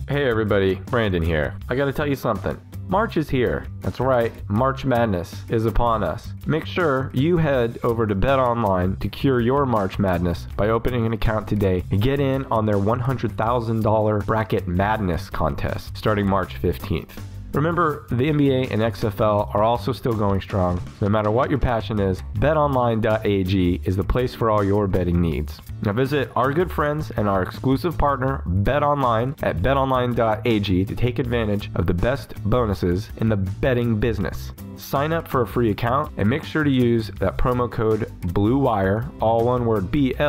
Hey everybody, Brandon here. I gotta tell you something. March is here. That's right, March Madness is upon us. Make sure you head over to BetOnline to cure your March Madness by opening an account today and get in on their $100,000 Bracket Madness contest starting March 15th. Remember, the NBA and XFL are also still going strong. So no matter what your passion is, betonline.ag is the place for all your betting needs. Now visit our good friends and our exclusive partner, BetOnline, at betonline.ag to take advantage of the best bonuses in the betting business. Sign up for a free account and make sure to use that promo code BLUEWIRE, all one word, BLUEWIRE,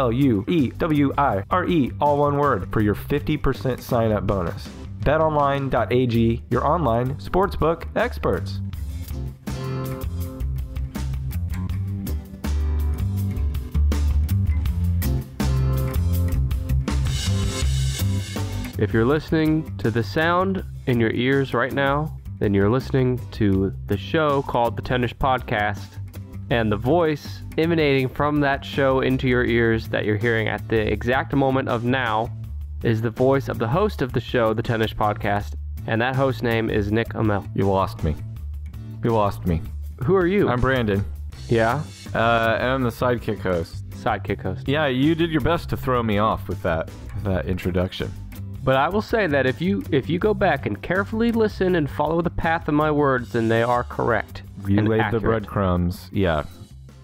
all one word, for your 50% sign up bonus. BetOnline.ag, your online sportsbook experts. If you're listening to the sound in your ears right now, then you're listening to the show called The Tennis Podcast, and the voice emanating from that show into your ears that you're hearing at the exact moment of now is the voice of the host of the show, The Tennis Podcast, and that host name is Nick Amell. You lost me. You lost me. Who are you? I'm Brandon. Yeah? And I'm the sidekick host. Sidekick host. Yeah, you did your best to throw me off with that introduction. But I will say that if you go back and carefully listen and follow the path of my words, then they are correct. You laid accurate. the breadcrumbs. Yeah.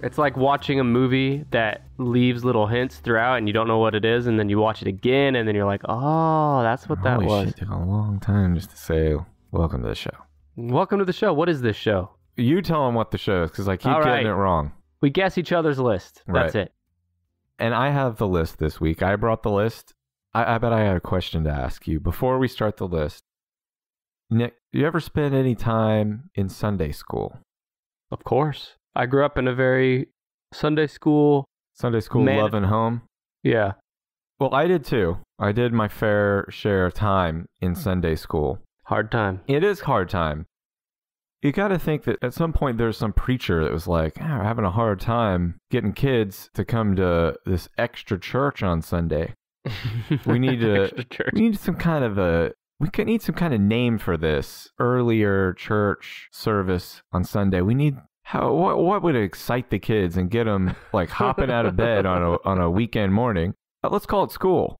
It's like watching a movie that leaves little hints throughout and you don't know what it is, and then you watch it again and then you're like, oh, that's what that was. Shit, it took a long time just to say, welcome to the show. Welcome to the show. What is this show? You tell them what the show is, because I keep getting it wrong. We guess each other's list. That's it. And I have the list this week. I brought the list. I bet I had a question to ask you before we start the list. Nick, do you ever spend any time in Sunday school? Of course. I grew up in a very Sunday school loving home. Yeah. Well, I did too. I did my fair share of time in Sunday school. Hard time. It is hard time. You got to think that at some point there's some preacher that was like, we're having a hard time getting kids to come to this extra church on Sunday. We need some kind of name for this earlier church service on Sunday. We need what would excite the kids and get them like hopping out of bed on a weekend morning? Let's call it school.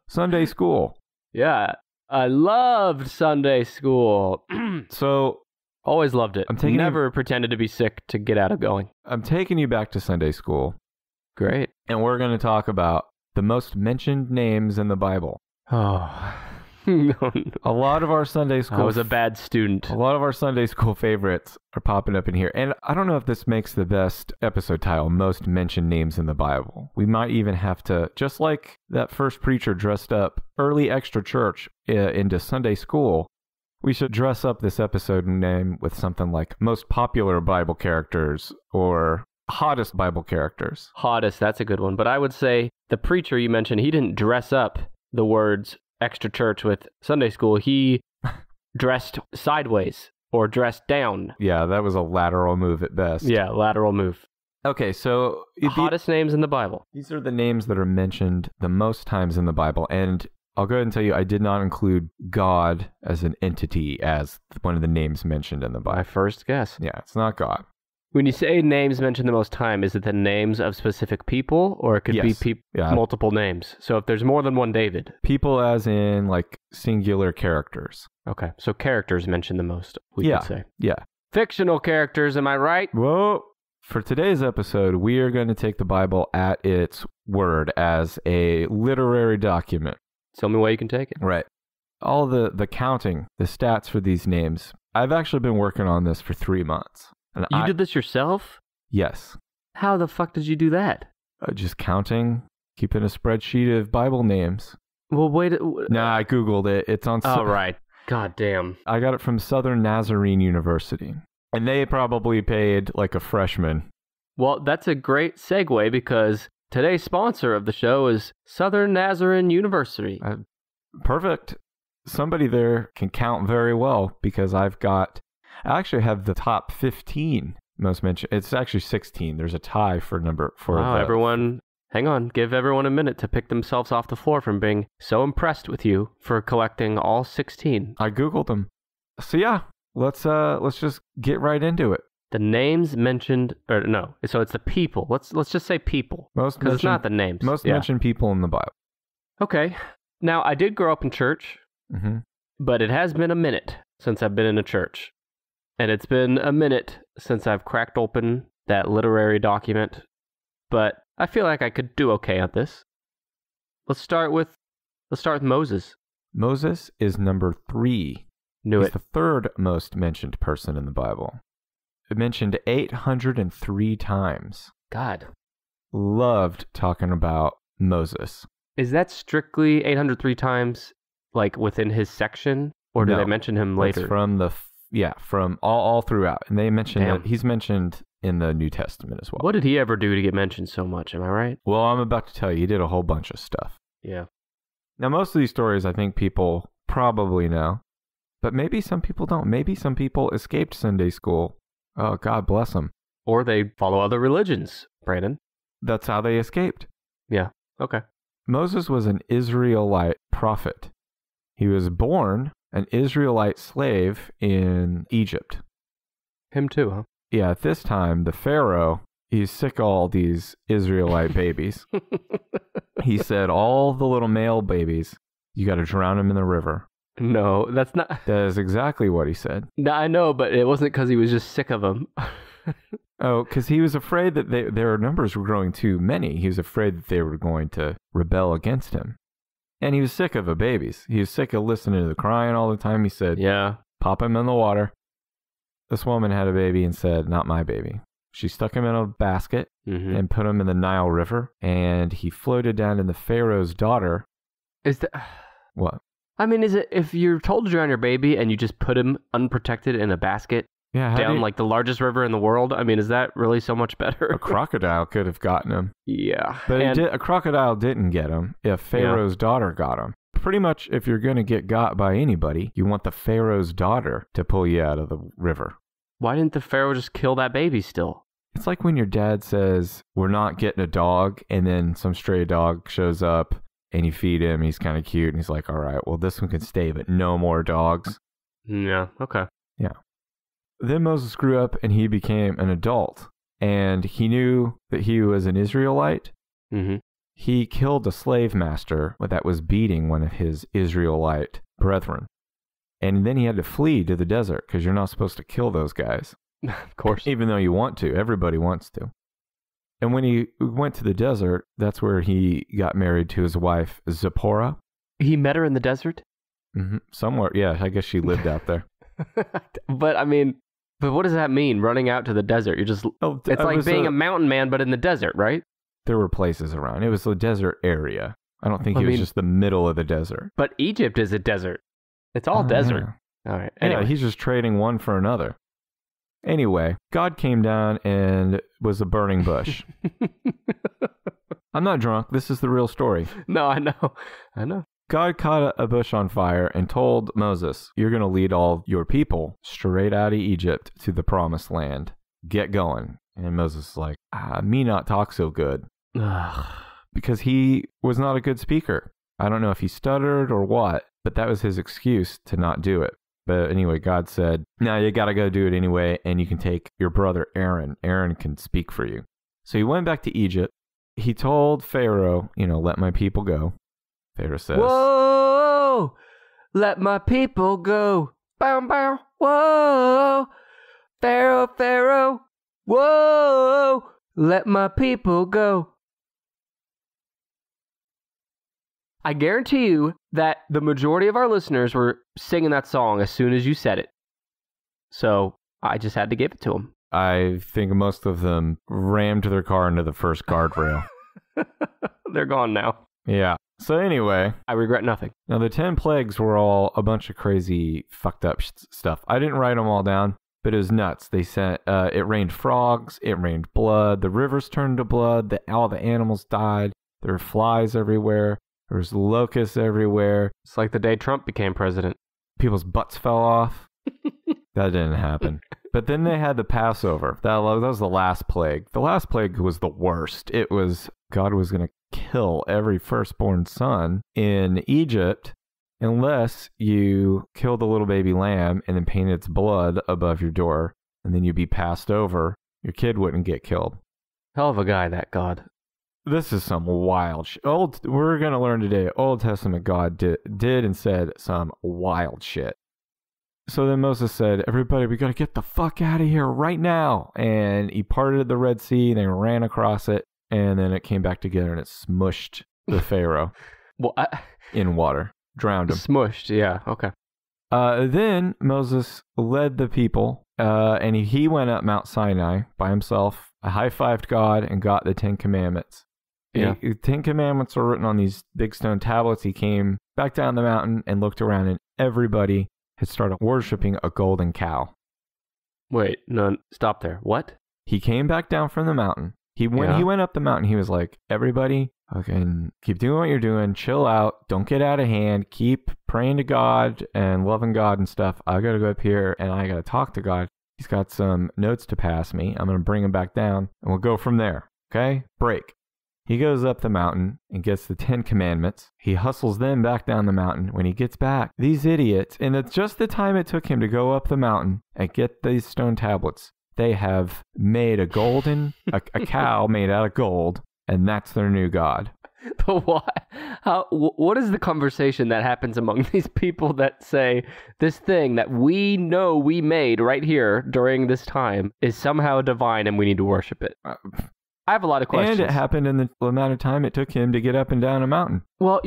Sunday school. Yeah, I loved Sunday school. So always loved it. Never pretended to be sick to get out of going. I'm taking you back to Sunday school. Great. And we're going to talk about the most mentioned names in the Bible. Oh, no. A lot of our Sunday school... I was a bad student. A lot of our Sunday school favorites are popping up in here. And I don't know if this makes the best episode title, Most Mentioned Names in the Bible. We might even have to, just like that first preacher dressed up early extra church into Sunday school, we should dress up this episode name with something like Most Popular Bible Characters or Hottest Bible Characters. Hottest, that's a good one. But I would say the preacher you mentioned, he didn't dress up the words extra church with Sunday school. He dressed sideways or dressed down. Yeah, that was a lateral move at best. Yeah, lateral move. Okay, so... Hottest names in the Bible. These are the names that are mentioned the most times in the Bible. And I'll go ahead and tell you, I did not include God as an entity as one of the names mentioned in the Bible. My first guess. Yeah, it's not God. When you say names mentioned the most time, is it the names of specific people, or it could be multiple names? So if there's more than one David. People as in, like, singular characters. Okay, so characters mentioned the most, we could say. Yeah. Fictional characters, am I right? Whoa. For today's episode, we are going to take the Bible at its word as a literary document. It's the only way you can take it. Right. All the counting, the stats for these names. I've actually been working on this for 3 months. And you did this yourself? Yes. How the fuck did you do that? Just counting, keeping a spreadsheet of Bible names. Well, wait. Nah, I Googled it. It's on... Oh, right. God damn. I got it from Southern Nazarene University. And they probably paid like a freshman. Well, that's a great segue because today's sponsor of the show is Southern Nazarene University. Perfect. Somebody there can count very well because I actually have the top 15 most mentioned. It's actually 16. There's a tie for number 4. Wow, everyone Hang on, give everyone a minute to pick themselves off the floor from being so impressed with you for collecting all 16. I Googled them. So yeah, let's just get right into it. The names mentioned, or no, so it's the people. Let's just say people, because it's not the names. Most mentioned people in the Bible. Okay. Now, I did grow up in church, but it has been a minute since I've been in a church. And it's been a minute since I've cracked open that literary document. But I feel like I could do okay at this. Let's start with Moses. Moses is number 3. He's the third most mentioned person in the Bible. It mentioned 803 times. God. Loved talking about Moses. Is that strictly 803 times, like within his section, or do they mention him later? It's from all throughout, and they mentioned that he's mentioned in the New Testament as well. What did he ever do to get mentioned so much? Am I right? Well, I'm about to tell you, he did a whole bunch of stuff. Yeah. Now, most of these stories, I think people probably know, but maybe some people don't. Maybe some people escaped Sunday school. Oh, God bless them. Or they follow other religions, Brandon. That's how they escaped. Yeah. Okay. Moses was an Israelite prophet. He was born an Israelite slave in Egypt. Him too, huh? Yeah, at this time, the Pharaoh, he's sick of all these Israelite babies. He said, all the little male babies, you got to drown them in the river. No, that's not... That is exactly what he said. No, I know, but it wasn't because he was just sick of them. Oh, because he was afraid that their numbers were growing too many. He was afraid that they were going to rebel against him. And he was sick of the babies. He was sick of listening to the crying all the time. He said, yeah, pop him in the water. This woman had a baby and said, not my baby. She stuck him in a basket and put him in the Nile River. And he floated down in the Pharaoh's daughter. Is that... What? I mean, is it if you're told to drown your baby and you just put him unprotected in a basket down like the largest river in the world? I mean, is that really so much better? A crocodile could have gotten him. Yeah. But a crocodile didn't get him if Pharaoh's daughter got him. Pretty much, if you're going to get got by anybody, you want the Pharaoh's daughter to pull you out of the river. Why didn't the Pharaoh just kill that baby still? It's like when your dad says, we're not getting a dog, and then some stray dog shows up. And you feed him, he's kind of cute, and he's like, all right, well, this one can stay, but no more dogs. Yeah, okay. Yeah. Then Moses grew up, and he became an adult, and he knew that he was an Israelite. He killed a slave master that was beating one of his Israelite brethren. And then he had to flee to the desert, because you're not supposed to kill those guys. Of course. Even though you want to. Everybody wants to. And when he went to the desert, that's where he got married to his wife, Zipporah. He met her in the desert? Somewhere, yeah. I guess she lived out there. But what does that mean, running out to the desert? You're just... it's like being a mountain man, but in the desert, right? There were places around. It was a desert area. I don't think it was just the middle of the desert. But Egypt is a desert. It's all desert. Yeah. All right. Anyway. Yeah, he's just trading one for another. Anyway, God came down and was a burning bush. I'm not drunk. This is the real story. No, I know. God caught a bush on fire and told Moses, you're going to lead all your people straight out of Egypt to the promised land. Get going. And Moses is like, me not talk so good. Because he was not a good speaker. I don't know if he stuttered or what, but that was his excuse to not do it. But anyway, God said, no, you got to go do it anyway, and you can take your brother Aaron. Aaron can speak for you. So he went back to Egypt. He told Pharaoh, let my people go. Pharaoh says, whoa, let my people go. Bow, bow, whoa. Pharaoh, whoa, let my people go. I guarantee you that the majority of our listeners were singing that song as soon as you said it. So I just had to give it to them. I think most of them rammed their car into the first guardrail. They're gone now. Yeah. So anyway. I regret nothing. Now the 10 plagues were all a bunch of crazy fucked up stuff. I didn't write them all down, but it was nuts. They sent, it rained frogs, it rained blood, the rivers turned to blood, all the animals died, there were flies everywhere. There was locusts everywhere. It's like the day Trump became president. People's butts fell off. That didn't happen. But then they had the Passover. That was the last plague. The last plague was the worst. It was God was going to kill every firstborn son in Egypt unless you killed the little baby lamb and then painted its blood above your door, and then you'd be passed over. Your kid wouldn't get killed. Hell of a guy, that God. This is some wild shit. We're going to learn today, Old Testament God did and said some wild shit. So then Moses said, everybody, we got to get the fuck out of here right now. And he parted the Red Sea, they ran across it, and then it came back together and it smushed the Pharaoh in water, drowned him. Smushed, yeah, okay. Then Moses led the people, and he went up Mount Sinai by himself, high-fived God, and got the 10 Commandments. Yeah. The 10 Commandments were written on these big stone tablets. He came back down the mountain and looked around, and everybody had started worshiping a golden cow. Wait, no, stop there. What? He came back down from the mountain. He went up the mountain. He was like, everybody, fucking keep doing what you're doing. Chill out. Don't get out of hand. Keep praying to God and loving God and stuff. I got to go up here and I got to talk to God. He's got some notes to pass me. I'm going to bring him back down and we'll go from there. Okay? Break. He goes up the mountain and gets the 10 Commandments. He hustles them back down the mountain. When he gets back, these idiots, and it's just the time it took him to go up the mountain and get these stone tablets, they have made a cow made out of gold, and that's their new God. But why? What is the conversation that happens among these people that say this thing that we know we made right here during this time is somehow divine and we need to worship it? I have a lot of questions. And it happened in the amount of time it took him to get up and down a mountain. Well,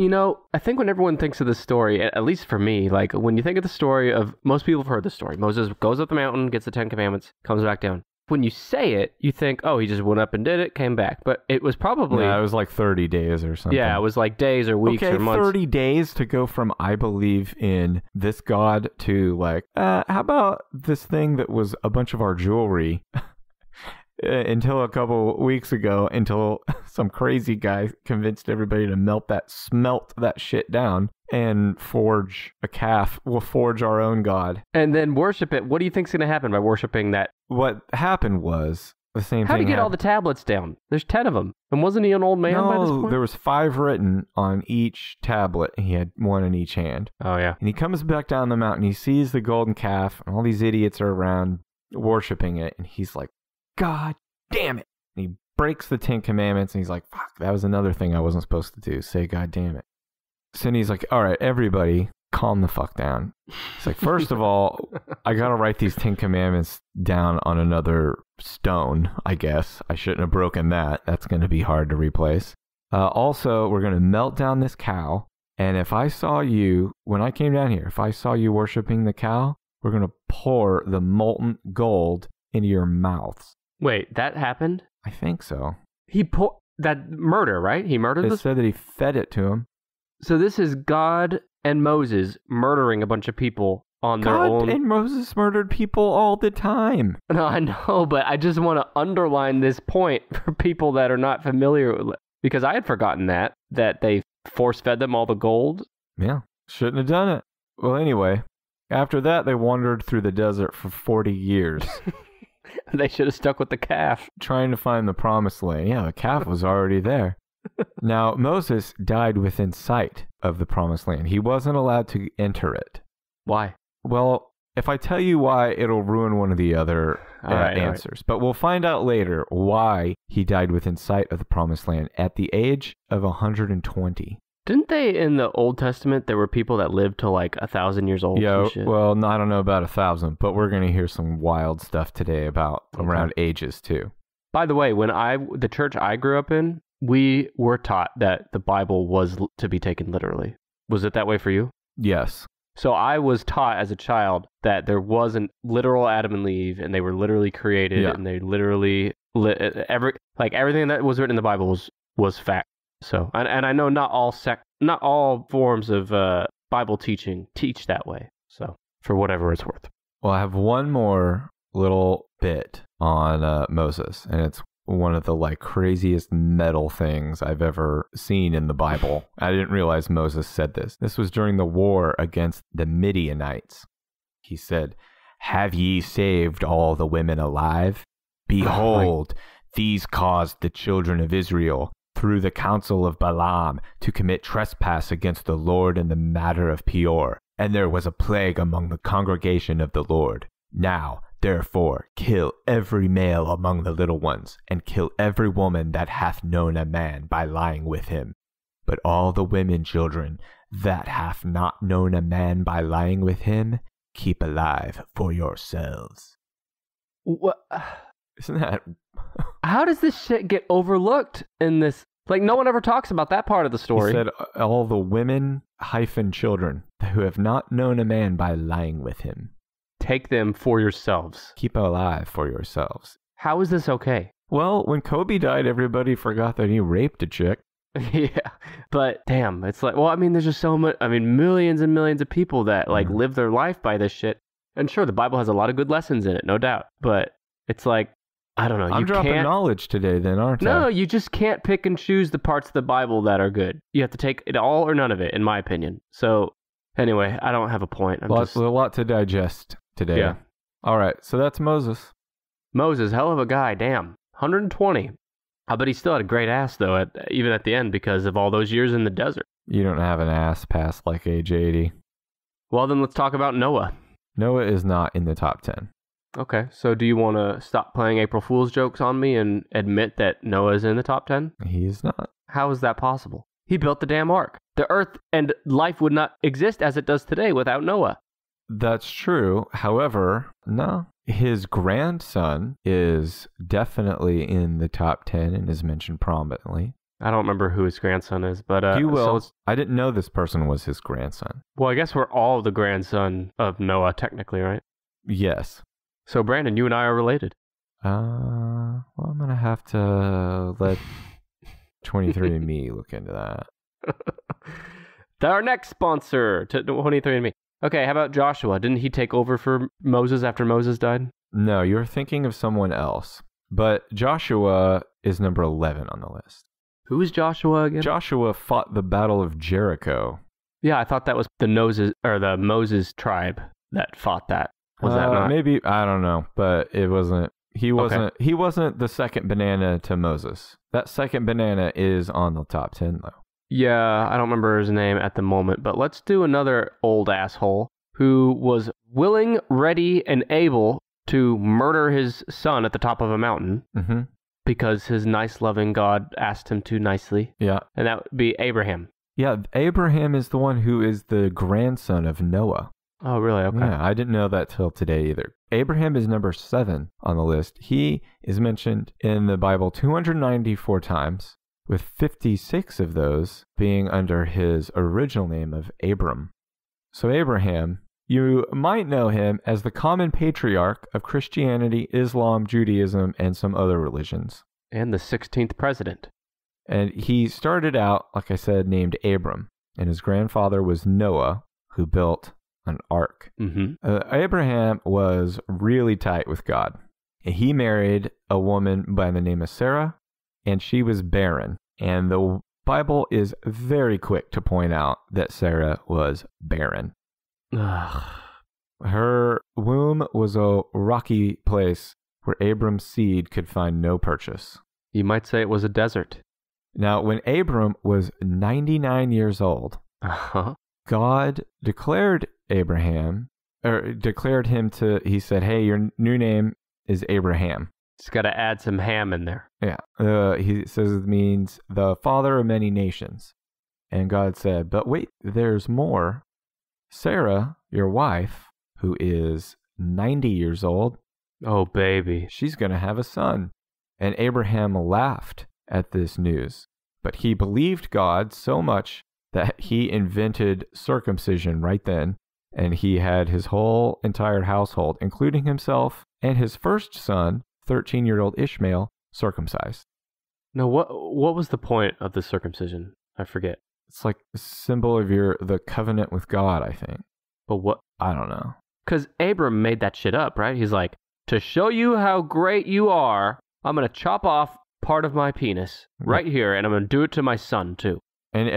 I think when everyone thinks of the story, at least for me, like when you think of the story of, most people have heard the story. Moses goes up the mountain, gets the 10 Commandments, comes back down. When you say it, you think, oh, he just went up and did it, came back. But it was probably... Yeah, it was like 30 days or something. Yeah, it was like days or weeks or months. 30 days to go from I believe in this God to like, how about this thing that was a bunch of our jewelry until a couple weeks ago, until some crazy guy convinced everybody to smelt that shit down and forge a calf. We'll forge our own God. And then worship it. What do you think's going to happen by worshiping that? What happened was the same thing. How did he get all the tablets down? There's 10 of them. And wasn't he an old man by this point? No, there was 5 written on each tablet. He had 1 in each hand. Oh, yeah. And he comes back down the mountain. He sees the golden calf, and all these idiots are around worshiping it. And he's like, God damn it. And he breaks the 10 Commandments, and he's like, fuck, that was another thing I wasn't supposed to do. Say, God damn it. So then he's like, all right, everybody, calm the fuck down. It's like, first of all, I got to write these 10 Commandments down on another stone, I guess. I shouldn't have broken that. That's going to be hard to replace. Also, we're going to melt down this cow. And if I saw you, when I came down here, if I saw you worshiping the cow, we're going to pour the molten gold into your mouths. Wait, that happened? I think so. That murder, right? He murdered this? It said that he fed it to him. So this is God and Moses murdering a bunch of people on their own. God and Moses murdered people all the time. No, I know, but I just want to underline this point for people that are not familiar with it. Because I had forgotten that they force-fed them all the gold. Yeah, shouldn't have done it. Well, anyway, after that, they wandered through the desert for 40 years. They should have stuck with the calf. Trying to find the promised land. Yeah, the calf was already there. Now, Moses died within sight of the promised land. He wasn't allowed to enter it. Why? Well, if I tell you why, it'll ruin one of the other answers. Right. But we'll find out later why he died within sight of the promised land at the age of 120. Didn't they, in the Old Testament, there were people that lived to like 1,000 years old? Yeah, well, I don't know about 1,000, but we're going to hear some wild stuff today about around ages too. By the way, the church I grew up in, we were taught that the Bible was to be taken literally. Was it that way for you? Yes. So I was taught as a child that there was a literal Adam and Eve, and they were literally created, and they literally everything that was written in the Bible was fact. So, and I know not all forms of Bible teaching teach that way. So, for whatever it's worth. Well, I have one more little bit on Moses, and it's one of the craziest metal things I've ever seen in the Bible. I didn't realize Moses said this. This was during the war against the Midianites. He said, Have ye saved all the women alive? Behold, these caused the children of Israel, through the counsel of Balaam, to commit trespass against the Lord in the matter of Peor. And there was a plague among the congregation of the Lord. Now, therefore, kill every male among the little ones, and kill every woman that hath known a man by lying with him. But all the women children that hath not known a man by lying with him, keep alive for yourselves. What? Isn't that... How does this shit get overlooked in this? Like, no one ever talks about that part of the story. He said all the women - children who have not known a man by lying with him. Take them for yourselves. Keep alive for yourselves. How is this okay? Well, when Kobe died, everybody forgot that he raped a chick. Yeah, but damn, it's like, well, I mean, there's just so much, I mean, millions and millions of people that like live their life by this shit. And sure, the Bible has a lot of good lessons in it, no doubt. But it's like, I don't know. I'm dropping knowledge today then, aren't I? No, you just can't pick and choose the parts of the Bible that are good. You have to take it all or none of it, in my opinion. So anyway, I don't have a point. A lot to digest today. Yeah. All right, so that's Moses. Moses, hell of a guy, damn. 120. I bet he still had a great ass, though, even at the end, because of all those years in the desert. You don't have an ass past like age 80. Well, then let's talk about Noah. Noah is not in the top 10. Okay, so do you want to stop playing April Fool's jokes on me and admit that Noah is in the top 10? He is not. How is that possible? He built the damn ark. The earth and life would not exist as it does today without Noah. That's true. However, no. His grandson is definitely in the top 10 and is mentioned prominently. I don't remember who his grandson is, but... You will. So I didn't know this person was his grandson. Well, I guess we're all the grandson of Noah, technically, right? Yes. So, Brandon, you and I are related. Well, I'm going to have to let 23andMe look into that. Our next sponsor to 23andMe. Okay, how about Joshua? Didn't he take over for Moses after Moses died? No, you're thinking of someone else. But Joshua is number 11 on the list. Who is Joshua again? Joshua fought the Battle of Jericho. Yeah, I thought that was the Moses tribe that fought that. Was that not? Maybe, I don't know, but it wasn't. He wasn't the second banana to Moses. That second banana is on the top 10 though. Yeah, I don't remember his name at the moment, but let's do another old asshole who was willing, ready, and able to murder his son at the top of a mountain because his nice, loving God asked him to nicely. Yeah. And that would be Abraham. Yeah, Abraham is the one who is the grandson of Noah. Oh, really? Okay. Yeah, I didn't know that till today either. Abraham is number 7 on the list. He is mentioned in the Bible 294 times, with 56 of those being under his original name of Abram. So Abraham, you might know him as the common patriarch of Christianity, Islam, Judaism, and some other religions. And the 16th president. And he started out, like I said, named Abram, and his grandfather was Noah, who built an ark. Abraham was really tight with God. He married a woman by the name of Sarah, and she was barren. And the Bible is very quick to point out that Sarah was barren. Her womb was a rocky place where Abram's seed could find no purchase. You might say it was a desert. Now, when Abram was 99 years old, God declared him to, he said, hey, your new name is Abraham. Just got to add some ham in there. Yeah. He says it means the father of many nations. And God said, but wait, there's more. Sarah, your wife, who is 90 years old. Oh, baby. She's going to have a son. And Abraham laughed at this news. But he believed God so much that he invented circumcision right then. And he had his whole entire household, including himself and his first son, 13-year-old Ishmael, circumcised. Now, what was the point of the circumcision? I forget. It's like a symbol of the covenant with God, I think. But what? I don't know. Because Abram made that shit up, right? He's like, to show you how great you are, I'm going to chop off part of my penis right here, and I'm going to do it to my son, too. And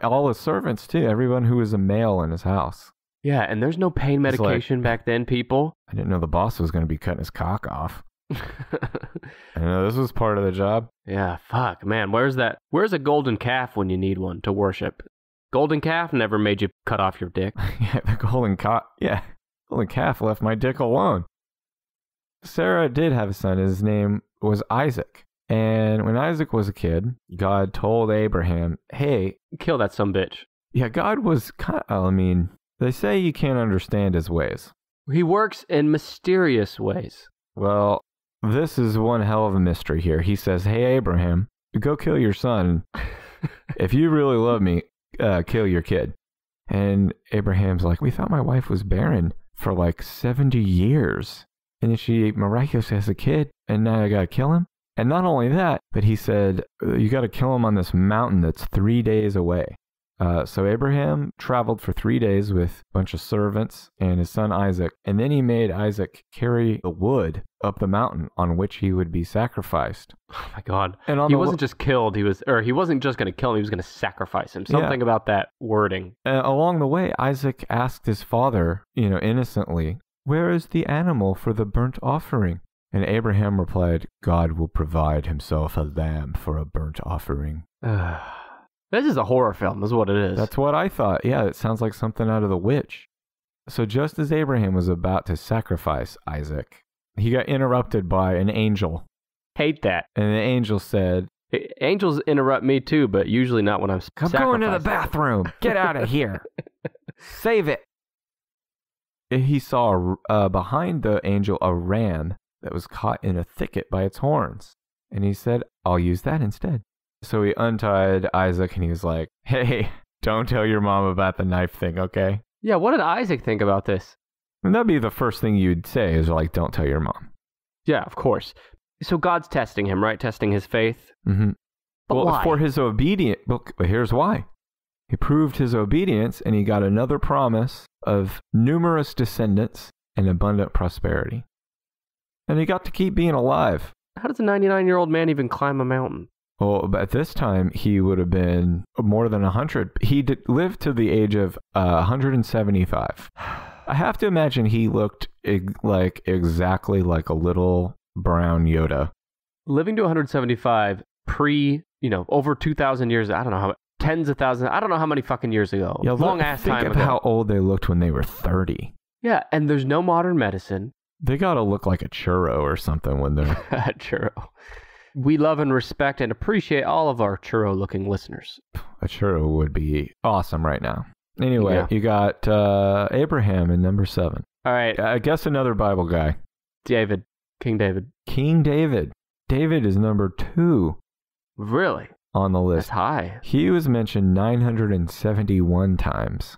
all his servants, too. Everyone who was a male in his house. Yeah, and there's no pain medication back then, people. I didn't know the boss was going to be cutting his cock off. I know this was part of the job. Yeah, fuck, man. Where's a golden calf when you need one to worship? Golden calf never made you cut off your dick. Yeah, the golden calf left my dick alone. Sarah did have a son. His name was Isaac. And when Isaac was a kid, God told Abraham, hey, kill that sumbitch. Yeah, God was they say you can't understand his ways. He works in mysterious ways. Well, this is one hell of a mystery here. He says, hey, Abraham, go kill your son. If you really love me, kill your kid. And Abraham's like, we thought my wife was barren for like 70 years. And then she miraculously has a kid, and now I got to kill him? And not only that, but he said, you got to kill him on this mountain that's 3 days away. So Abraham traveled for 3 days with a bunch of servants and his son Isaac, and then he made Isaac carry the wood up the mountain on which he would be sacrificed. Oh my God! And he wasn't just killed; he wasn't just going to kill him; he was going to sacrifice him. Something about that wording. Along the way, Isaac asked his father, innocently, "Where is the animal for the burnt offering?" And Abraham replied, "God will provide himself a lamb for a burnt offering." This is a horror film, is what it is. That's what I thought. Yeah, it sounds like something out of The Witch. So just as Abraham was about to sacrifice Isaac, he got interrupted by an angel. Hate that. And the angel said, angels interrupt me too, but usually not when I'm sacrificing. I'm going to the bathroom. Get out of here. Save it. He saw behind the angel a ram that was caught in a thicket by its horns. And he said, I'll use that instead. So he untied Isaac and he was like, hey, don't tell your mom about the knife thing, okay? Yeah, what did Isaac think about this? And that'd be the first thing you'd say is like, don't tell your mom. Yeah, of course. So God's testing him, right? Testing his faith? Mm-hmm. But why? For his obedience. Well, here's why. He proved his obedience and he got another promise of numerous descendants and abundant prosperity. And he got to keep being alive. How does a 99-year-old man even climb a mountain? Well, but at this time, he would have been more than 100. He lived to the age of 175. I have to imagine he looked exactly like a little brown Yoda. Living to 175 over 2,000 years, I don't know how, tens of thousands, I don't know how many fucking years ago. Yeah, long-ass time ago. Think of how old they looked when they were 30. Yeah, and there's no modern medicine. They gotta look like a churro or something when they're... A churro. We love and respect and appreciate all of our churro-looking listeners. A churro would be awesome right now. Anyway, yeah. You got Abraham in number 7. All right. I guess another Bible guy. David. King David. King David. David is number 2. Really? On the list. That's high. He was mentioned 971 times.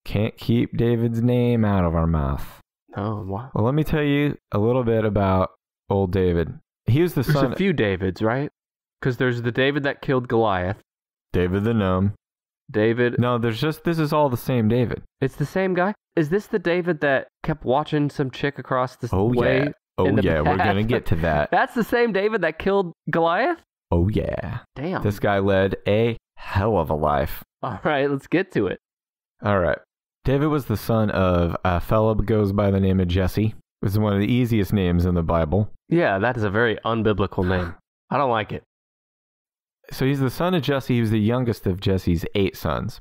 Can't keep David's name out of our mouth. Oh, wow. Well, let me tell you a little bit about old David. He was the son... There's a few Davids, right? Because there's the David that killed Goliath. David the gnome. David... No, this is all the same David. It's the same guy? Is this the David that kept watching some chick across the way? Yeah. Oh, yeah, we're going to get to that. That's the same David that killed Goliath? Oh, yeah. Damn. This guy led a hell of a life. All right, let's get to it. All right. David was the son of a fellow who goes by the name of Jesse. This is one of the easiest names in the Bible. Yeah, that is a very unbiblical name. I don't like it. So he's the son of Jesse. He was the youngest of Jesse's 8 sons.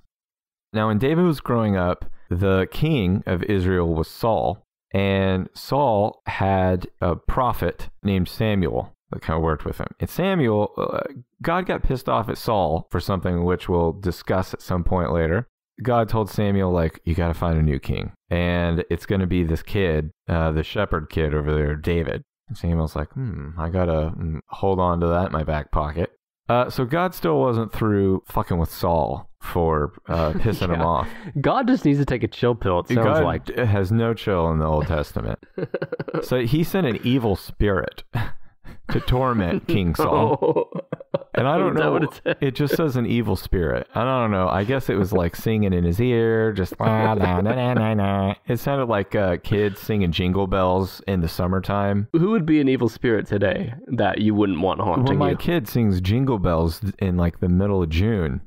Now, when David was growing up, the king of Israel was Saul. And Saul had a prophet named Samuel that kind of worked with him. And Samuel, God got pissed off at Saul for something which we'll discuss at some point later. God told Samuel, you got to find a new king. And it's going to be this kid, the shepherd kid over there, David. And Samuel's like, I got to hold on to that in my back pocket. So God still wasn't through fucking with Saul for pissing him off. God just needs to take a chill pill, it sounds God like. Has no chill in the Old Testament. So he sent an evil spirit to torment King Saul. And I don't know. It just says an evil spirit. I don't know. I guess it was like singing in his ear, just nah, nah, nah, nah, nah. It sounded like kids singing Jingle Bells in the summertime. Who would be an evil spirit today that you wouldn't want haunting you? Well, my kid sings Jingle Bells in the middle of June.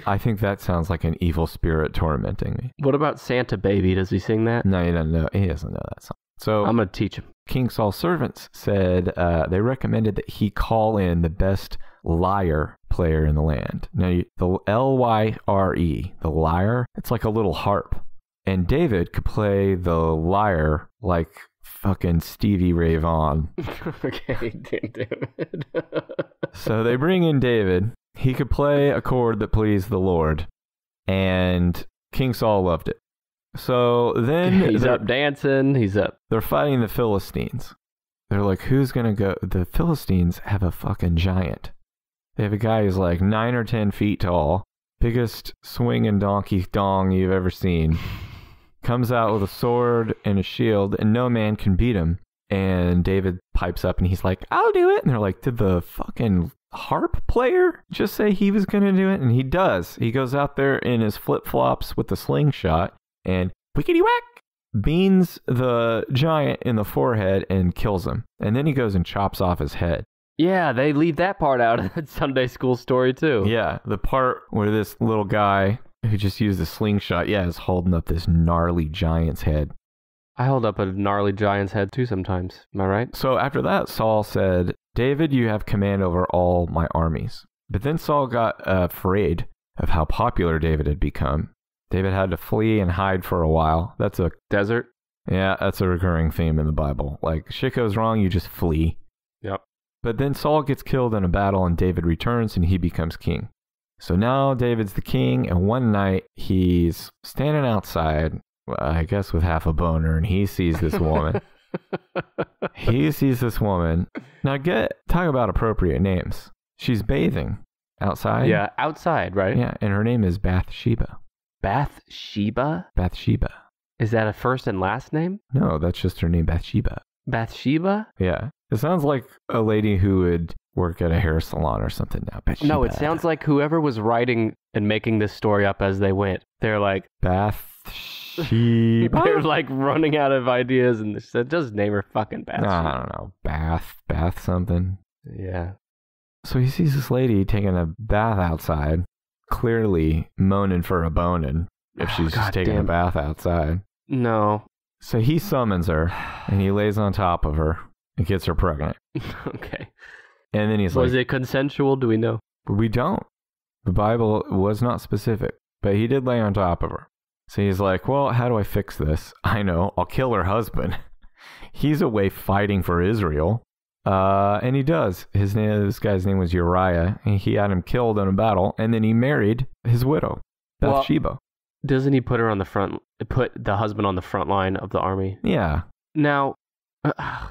I think that sounds like an evil spirit tormenting me. What about Santa Baby? Does he sing that? No, he doesn't know. He doesn't know that song. So I'm going to teach him. King Saul's servants said they recommended that he call in the best lyre player in the land. Now, the L-Y-R-E, the lyre, it's like a little harp. And David could play the lyre like fucking Stevie Ray Vaughan. Okay, David. So they bring in David. He could play a chord that pleased the Lord. And King Saul loved it. So then he's up dancing. He's up. They're fighting the Philistines. They're like, who's going to go? The Philistines have a fucking giant. They have a guy who's like 9 or 10 feet tall. Biggest swinging donkey dong you've ever seen. Comes out with a sword and a shield, and no man can beat him. And David pipes up, and he's like, I'll do it. And they're like, did the fucking harp player just say he was going to do it? And he does. He goes out there in his flip-flops with the slingshot, and wickety-whack, beans the giant in the forehead and kills him. And then he goes and chops off his head. Yeah, they leave that part out of that Sunday school story, too. Yeah, the part where this little guy who just used a slingshot, is holding up this gnarly giant's head. I hold up a gnarly giant's head, too, sometimes. Am I right? So after that, Saul said, David, you have command over all my armies. But then Saul got afraid of how popular David had become. David had to flee and hide for a while. That's a desert. Yeah, that's a recurring theme in the Bible. Like, shit goes wrong, you just flee. Yep. But then Saul gets killed in a battle and David returns and he becomes king. So now David's the king, and one night he's standing outside, I guess with half a boner, and he sees this woman. Now talk about appropriate names. She's bathing outside. Yeah, outside, right? Yeah, and her name is Bathsheba. Bathsheba? Bathsheba. Is that a first and last name? No, that's just her name, Bathsheba. Bathsheba? Yeah. It sounds like a lady who would work at a hair salon or something now. Bathsheba. No, it sounds like whoever was writing and making this story up as they went. They're like, Bathsheba? They're like running out of ideas and they said, just name her fucking Bathsheba. I don't know. Bath something. Yeah. So he sees this lady taking a bath outside, clearly moaning for a boning if she's just taking a bath outside. No. So he summons her, and he lays on top of her and gets her pregnant. Okay. And then he's Was it consensual? Do we know? We don't. The Bible was not specific, but he did lay on top of her. So he's like, well, how do I fix this? I know, I'll kill her husband. He's away fighting for Israel. And he does. This guy's name was Uriah, and he had him killed in a battle, and then he married his widow, Bathsheba. Well, doesn't he put the husband on the front line of the army? Yeah. Now,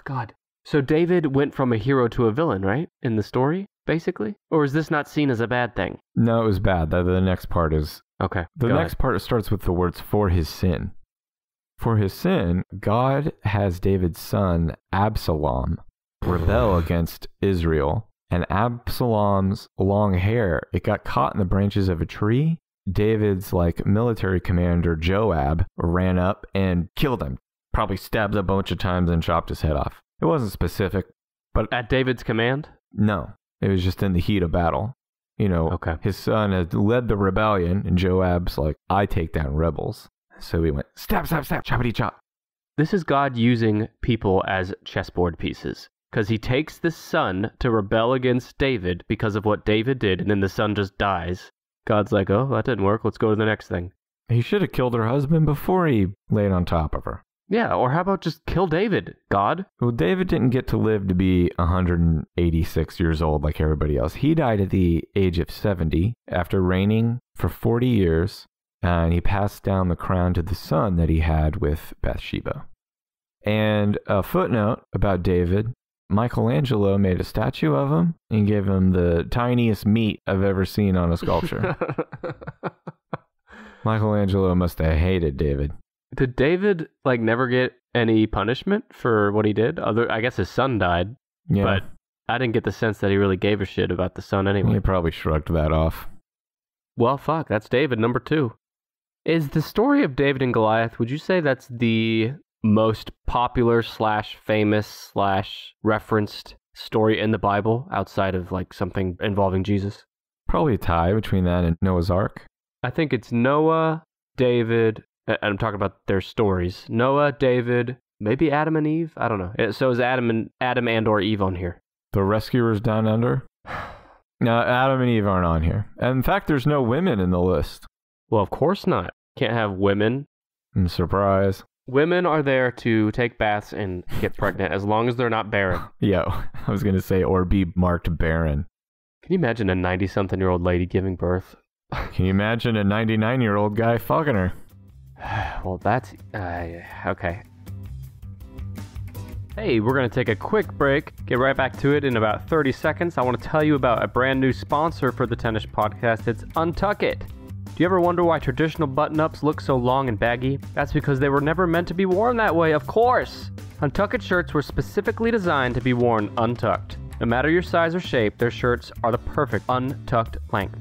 God. So David went from a hero to a villain, right? In the story, basically? Or is this not seen as a bad thing? No, it was bad. The next part is... Okay. The next part starts with the words, for his sin. For his sin, God has David's son, Absalom, rebel against Israel. And Absalom's long hair, it got caught in the branches of a tree. David's military commander, Joab, ran up and killed him. Probably stabbed a bunch of times and chopped his head off. It wasn't specific, but... At David's command? No. It was just in the heat of battle. Okay. His son had led the rebellion, and Joab's like, I take down rebels. So he went, stab, choppity chop. This is God using people as chessboard pieces. Because he takes the son to rebel against David because of what David did, and then the son just dies. God's like, oh, that didn't work. Let's go to the next thing. He should have killed her husband before he laid on top of her. Yeah, or how about just kill David, God? Well, David didn't get to live to be 186 years old like everybody else. He died at the age of 70 after reigning for 40 years, and he passed down the crown to the son that he had with Bathsheba. And a footnote about David, Michelangelo made a statue of him and gave him the tiniest meat I've ever seen on a sculpture. Michelangelo must have hated David. Did David never get any punishment for what he did? I guess his son died. Yeah. But I didn't get the sense that he really gave a shit about the son anyway. He probably shrugged that off. Well, fuck, that's David, number 2. Is the story of David and Goliath, would you say that's the most popular / famous / referenced story in the Bible outside of something involving Jesus? Probably a tie between that and Noah's Ark. I think it's Noah, David, and I'm talking about their stories. Noah, David, maybe Adam and Eve? I don't know. So is Adam and or Eve on here? The Rescuers Down Under? No, Adam and Eve aren't on here. And in fact, there's no women in the list. Well, of course not. Can't have women. I'm surprised. Women are there to take baths and get pregnant as long as they're not barren. Yo, I was going to say, or be marked barren. Can you imagine a 90-something-year-old lady giving birth? Can you imagine a 99-year-old guy fucking her? Well, that's... okay. Hey, we're going to take a quick break, get right back to it in about 30 seconds. I want to tell you about a brand new sponsor for the Tennis Podcast. It's Untuck It. Do you ever wonder why traditional button-ups look so long and baggy? That's because they were never meant to be worn that way, of course! Untuck It shirts were specifically designed to be worn untucked. No matter your size or shape, their shirts are the perfect untucked length.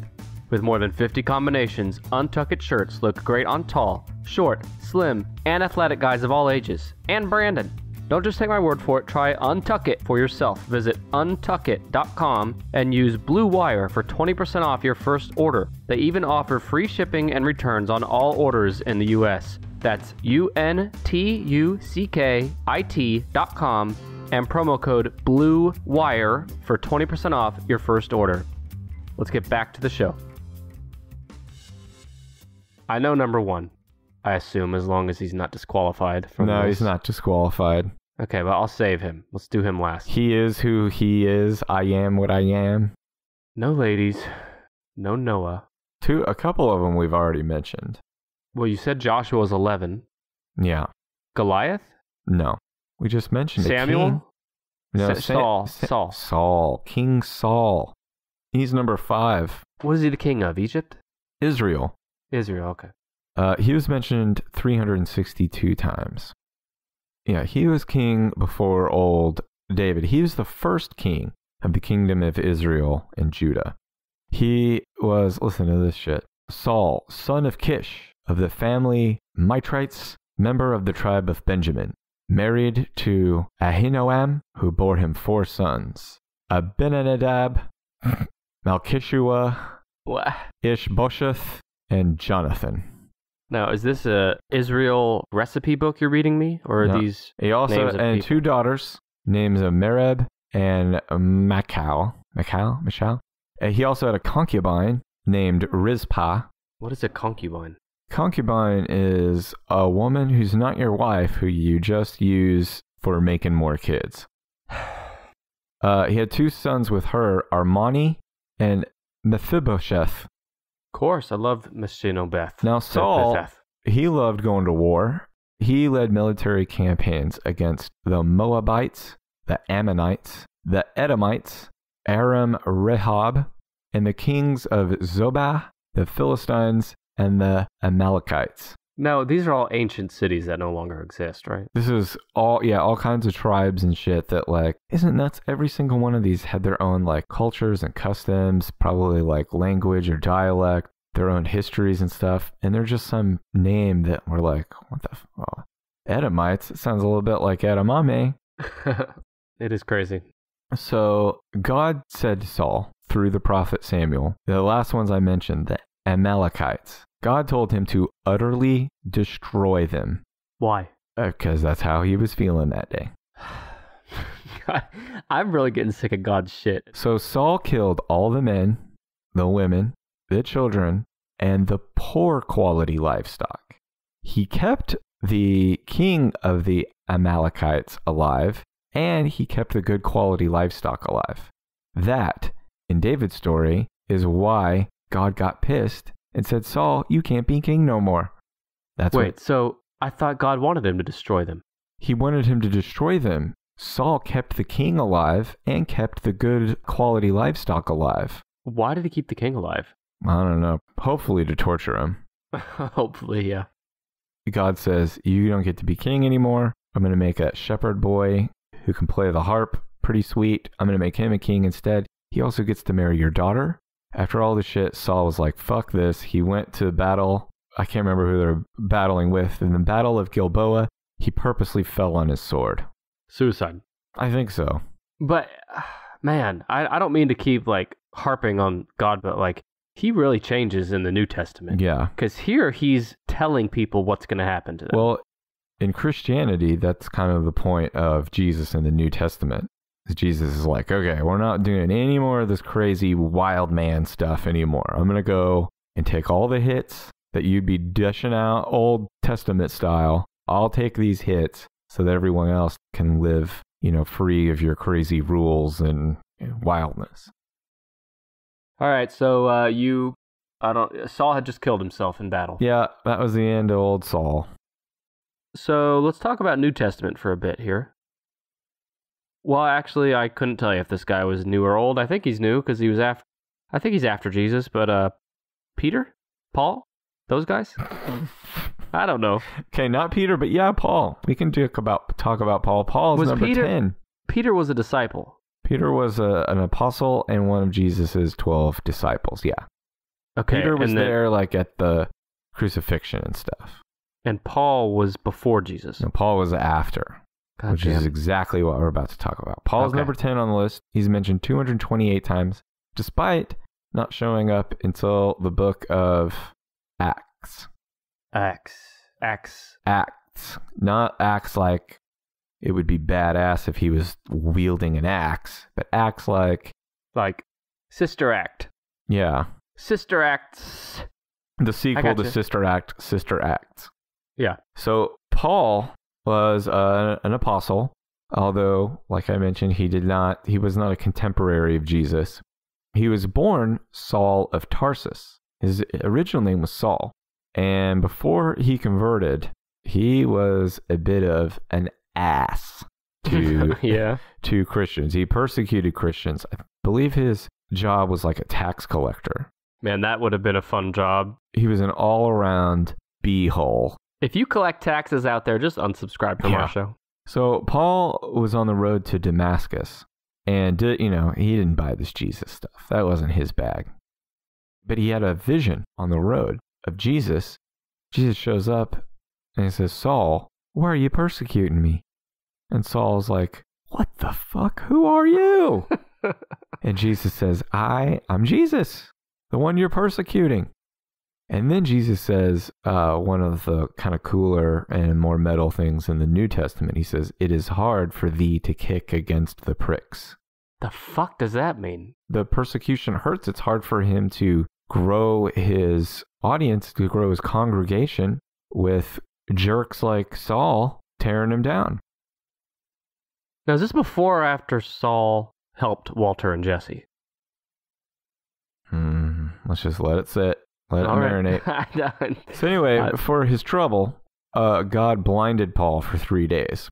With more than 50 combinations, Untuck It shirts look great on tall, short, slim, and athletic guys of all ages. And Brandon. Don't just take my word for it, try Untuck It for yourself. Visit untuckit.com and use Blue Wire for 20% off your first order. They even offer free shipping and returns on all orders in the US. That's untuckit.com and promo code Blue Wire for 20% off your first order. Let's get back to the show. I know number one. I assume, as long as he's not disqualified from No, this. he's not disqualified. Okay, but I'll save him. Let's do him last. He is who he is. I am what I am. No ladies. No Noah. A couple of them we've already mentioned. Well, you said Joshua was 11. Yeah. Goliath? No. We just mentioned Samuel? a king. No, Saul. Saul. King Saul. He's number 5. What is he the king of? Egypt? Israel. Israel, okay. He was mentioned 362 times. Yeah, he was king before old David. He was the first king of the kingdom of Israel and Judah. He was, listen to this shit, Saul, son of Kish, of the family Mitrites, member of the tribe of Benjamin, married to Ahinoam, who bore him 4 sons, Abinadab, Malchishua, Ishbosheth, and Jonathan. Now, is this a Israel recipe book you're reading me? Or are these he also names of and people? 2 daughters, names of Mereb and Michal. He also had a concubine named Rizpah. What is a concubine? Concubine is a woman who's not your wife, who you just use for making more kids. He had 2 sons with her, Armani and Mephibosheth. Of course, I love Mephibosheth. Now Saul, he loved going to war. He led military campaigns against the Moabites, the Ammonites, the Edomites, Aram Rehob, and the kings of Zobah, the Philistines, and the Amalekites. Now, these are all ancient cities that no longer exist, right? This is all kinds of tribes and shit that, like, isn't nuts? Every single one of these had their own, like, cultures and customs, probably, like, language or dialect, their own histories and stuff. And they're just some name that we're like, what the Edomites? It sounds a little bit like edamame. It is crazy. So God said to Saul, through the prophet Samuel, the last ones I mentioned, the Amalekites, God told him to utterly destroy them. Why? Because that's how he was feeling that day. I'm really getting sick of God's shit. So Saul killed all the men, the women, the children, and the poor quality livestock. He kept the king of the Amalekites alive, and he kept the good quality livestock alive. That, in David's story, is why God got pissed and said, Saul, you can't be king no more. So I thought God wanted him to destroy them. He wanted him to destroy them. Saul kept the king alive and kept the good quality livestock alive. Why did he keep the king alive? I don't know. Hopefully to torture him. Hopefully, yeah. God says, you don't get to be king anymore. I'm going to make a shepherd boy who can play the harp. Pretty sweet. I'm going to make him a king instead. He also gets to marry your daughter. After all the shit, Saul was like, fuck this. He went to battle. I can't remember who they're battling with. In the Battle of Gilboa, he purposely fell on his sword. Suicide. I think so. But, man, I don't mean to keep, like, harping on God, but like he really changes in the New Testament. Yeah. Because here he's telling people what's going to happen to them. Well, in Christianity, that's kind of the point of Jesus in the New Testament. Jesus is like, okay, we're not doing any more of this crazy wild man stuff anymore. I'm going to go and take all the hits that you'd be dishing out Old Testament style. I'll take these hits so that everyone else can live, free of your crazy rules and wildness. All right, so Saul had just killed himself in battle. Yeah, that was the end of old Saul. So let's talk about New Testament for a bit here. Well, actually, I couldn't tell you if this guy was new or old. I think he's new because I think he's after Jesus, but Peter? Paul? Those guys? I don't know. Okay, not Peter, but yeah, Paul. We can talk about Paul. Paul's number 10. Peter was a disciple. Peter was an apostle and one of Jesus's 12 disciples, yeah. Okay. Peter was there like at the crucifixion and stuff. And Paul was before Jesus. And Paul was after, which is exactly what we're about to talk about. Paul's number 10 on the list. He's mentioned 228 times, despite not showing up until the book of Acts. Acts. Not acts like it would be badass if he was wielding an axe, but acts like Sister Act. Yeah. Sister Acts. The sequel to Sister Act, Sister Acts. Yeah. So Paul was an apostle, although, like I mentioned, he was not a contemporary of Jesus. He was born Saul of Tarsus. His original name was Saul. And before he converted, he was a bit of an ass to Christians. He persecuted Christians. I believe his job was like a tax collector. Man, that would have been a fun job. He was an all-around b-hole. If you collect taxes out there, just unsubscribe from our show. So Paul was on the road to Damascus, and he didn't buy this Jesus stuff. That wasn't his bag. But he had a vision on the road of Jesus. Jesus shows up and he says, "Saul, why are you persecuting me?" And Saul's like, "What the fuck? Who are you?" And Jesus says, I'm Jesus, the one you're persecuting. And then Jesus says one of the kind of cooler and more metal things in the New Testament. He says, "It is hard for thee to kick against the pricks." The fuck does that mean? The persecution hurts. It's hard for him to grow his audience, to grow his congregation with jerks like Saul tearing him down. Now, is this before or after Saul helped Walter and Jesse? Let's just let it sit. Let it marinate. So anyway, for his trouble, God blinded Paul for 3 days.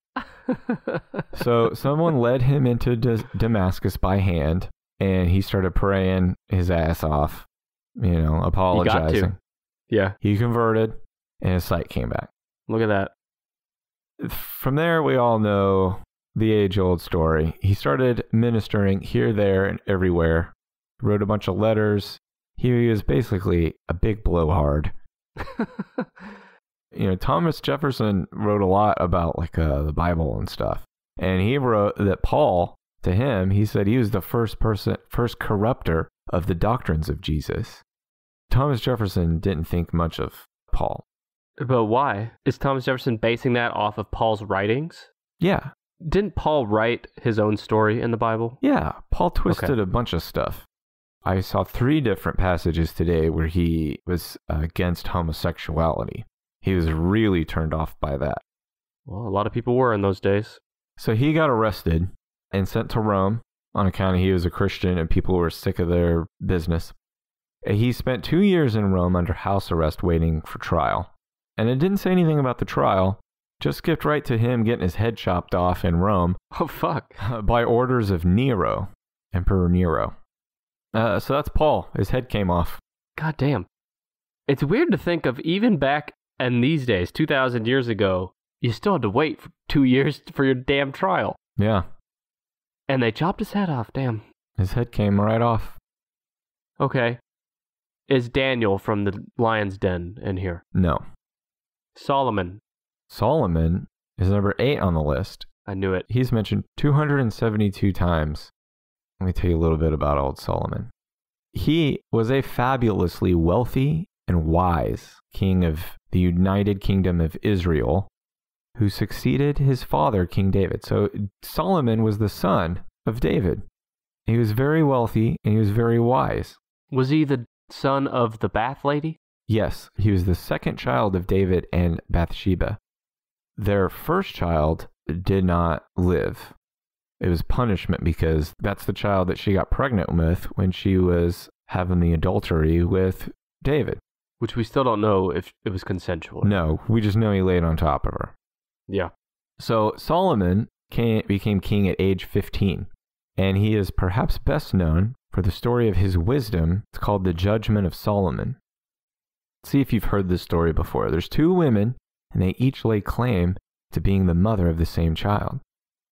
So someone led him into Damascus by hand, and he started praying his ass off, apologizing. He got to. Yeah. He converted, and his sight came back. Look at that. From there, we all know the age-old story. He started ministering here, there, and everywhere. Wrote a bunch of letters. He was basically a big blowhard. Thomas Jefferson wrote a lot about the Bible and stuff. And he wrote that Paul, to him, he said he was the first corrupter of the doctrines of Jesus. Thomas Jefferson didn't think much of Paul. But why? Is Thomas Jefferson basing that off of Paul's writings? Yeah. Didn't Paul write his own story in the Bible? Yeah. Paul twisted a bunch of stuff. I saw 3 different passages today where he was against homosexuality. He was really turned off by that. Well, a lot of people were in those days. So he got arrested and sent to Rome on account of he was a Christian and people were sick of their business. He spent 2 years in Rome under house arrest waiting for trial. And it didn't say anything about the trial, just skipped right to him getting his head chopped off in Rome. Oh, fuck. By orders of Nero, Emperor Nero. So that's Paul. His head came off. God damn. It's weird to think of even back in these days, 2,000 years ago, you still had to wait for 2 years for your damn trial. Yeah. And they chopped his head off, damn. His head came right off. Okay. Is Daniel from the lion's den in here? No. Solomon. Solomon is number 8 on the list. I knew it. He's mentioned 272 times. Let me tell you a little bit about old Solomon. He was a fabulously wealthy and wise king of the United Kingdom of Israel who succeeded his father, King David. So Solomon was the son of David. He was very wealthy and he was very wise. Was he the son of the bath lady? Yes, he was the second child of David and Bathsheba. Their first child did not live. It was punishment because that's the child that she got pregnant with when she was having the adultery with David. Which we still don't know if it was consensual. No, we just know he laid on top of her. Yeah. So Solomon became king at age 15, and he is perhaps best known for the story of his wisdom. It's called the Judgment of Solomon. See if you've heard this story before. There's two women, and they each lay claim to being the mother of the same child.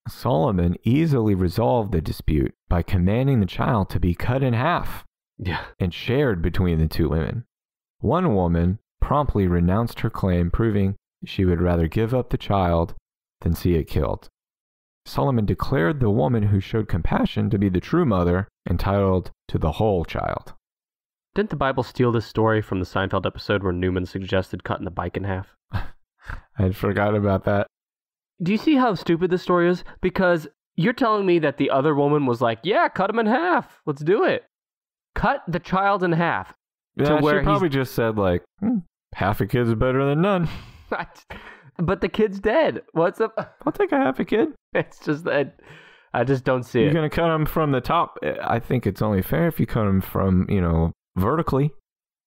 Solomon easily resolved the dispute by commanding the child to be cut in half and shared between the two women. One woman promptly renounced her claim, proving she would rather give up the child than see it killed. Solomon declared the woman who showed compassion to be the true mother, entitled to the whole child. Didn't the Bible steal this story from the Seinfeld episode where Newman suggested cutting the bike in half? I forgot about that. Do you see how stupid this story is? Because you're telling me that the other woman was like, yeah, cut him in half. Let's do it. Cut the child in half. Yeah, she probably just said like, half a kid's better than none. But the kid's dead. What's up? I'll take a half a kid. It's just that I just don't see it. You're going to cut him from the top. I think it's only fair if you cut him from, vertically.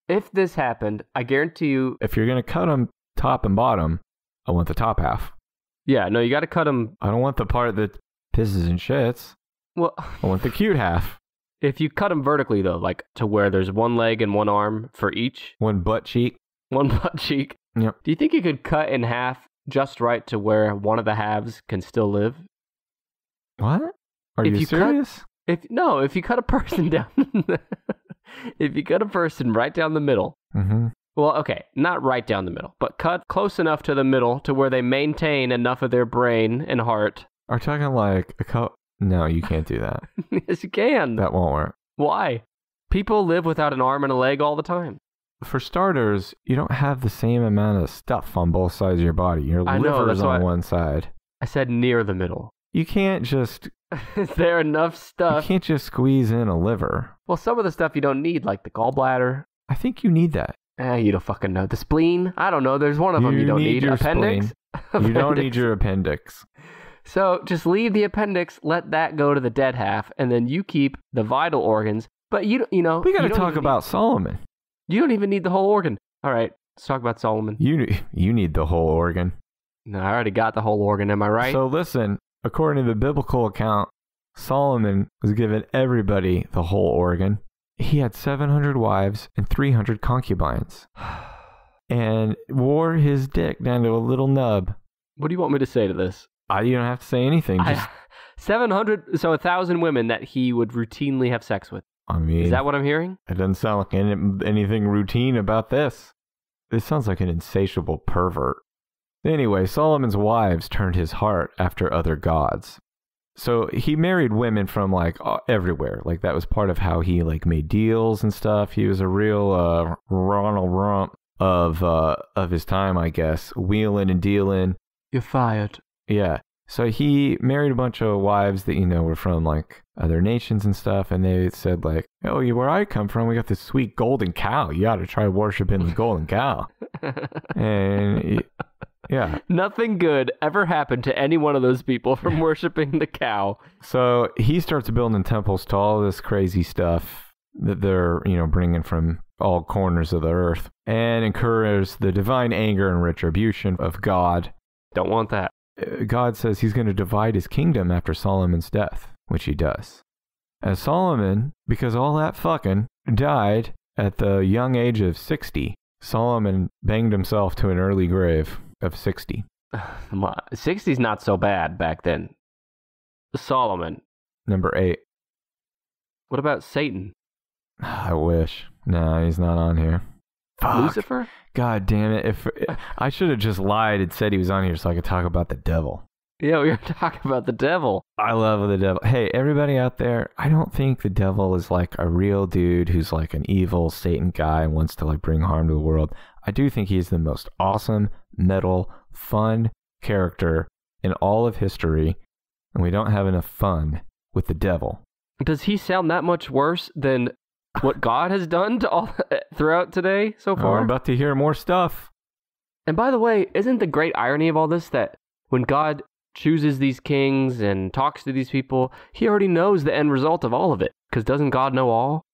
If this happened, I guarantee you. If you're going to cut him top and bottom, I want the top half. Yeah, no, you got to cut him. I don't want the part that pisses and shits. Well, I want the cute half. If you cut them vertically, though, like to where there's one leg and one arm for each. One butt cheek. One butt cheek. Yep. Do you think you could cut in half just right to where one of the halves can still live? What? Are you serious? If you cut a person down, if you cut a person right down the middle, well, okay, not right down the middle, but cut close enough to the middle to where they maintain enough of their brain and heart. Are you talking like a cut? No, you can't do that. Yes, you can. That won't work. Why? People live without an arm and a leg all the time. For starters, you don't have the same amount of stuff on both sides of your body. Your liver's on one side. I said near the middle. You can't just... Is there enough stuff? You can't just squeeze in a liver. Well, some of the stuff you don't need, like the gallbladder. I think you need that. You don't fucking know. The spleen? I don't know. There's one of them you don't need. Appendix? You don't need your appendix. So just leave the appendix, let that go to the dead half, and then you keep the vital organs. But we got to talk about Solomon. You don't even need the whole organ. All right, let's talk about Solomon. You need the whole organ. No, I already got the whole organ. Am I right? So listen, according to the biblical account, Solomon was given everybody the whole organ. He had 700 wives and 300 concubines, and wore his dick down to a little nub. What do you want me to say to this? You don't have to say anything. Just 700, so 1,000 women that he would routinely have sex with. I mean, is that what I'm hearing? It doesn't sound like anything routine about this. This sounds like an insatiable pervert. Anyway, Solomon's wives turned his heart after other gods. So he married women from like everywhere. Like that was part of how he like made deals and stuff. He was a real Ronald Rump of his time, I guess, wheeling and dealing. You're fired. Yeah. So he married a bunch of wives that, were from like other nations and stuff. And they said like, oh, where I come from, we got this sweet golden cow. You ought to try worshiping the golden cow. And yeah. Nothing good ever happened to any one of those people from worshiping the cow. So he starts building temples to all this crazy stuff that they're, bringing from all corners of the earth, and incurs the divine anger and retribution of God. Don't want that. God says he's going to divide his kingdom after Solomon's death, which he does. And Solomon, because all that fucking, died at the young age of 60. Solomon banged himself to an early grave of 60. 60's not so bad back then. Solomon. Number 8. What about Satan? I wish. No, he's not on here. Fuck. Lucifer? God damn it. If I should have just lied and said he was on here so I could talk about the devil. Yeah, we were talking about the devil. I love the devil. Hey, everybody out there, I don't think the devil is like a real dude who's like an evil Satan guy and wants to like bring harm to the world. I do think he's the most awesome, metal, fun character in all of history, and we don't have enough fun with the devil. Does he sound that much worse than what God has done to all throughout today so far? I'm about to hear more stuff. And by the way, isn't the great irony of all this that when God chooses these kings and talks to these people, he already knows the end result of all of it? Because doesn't God know all?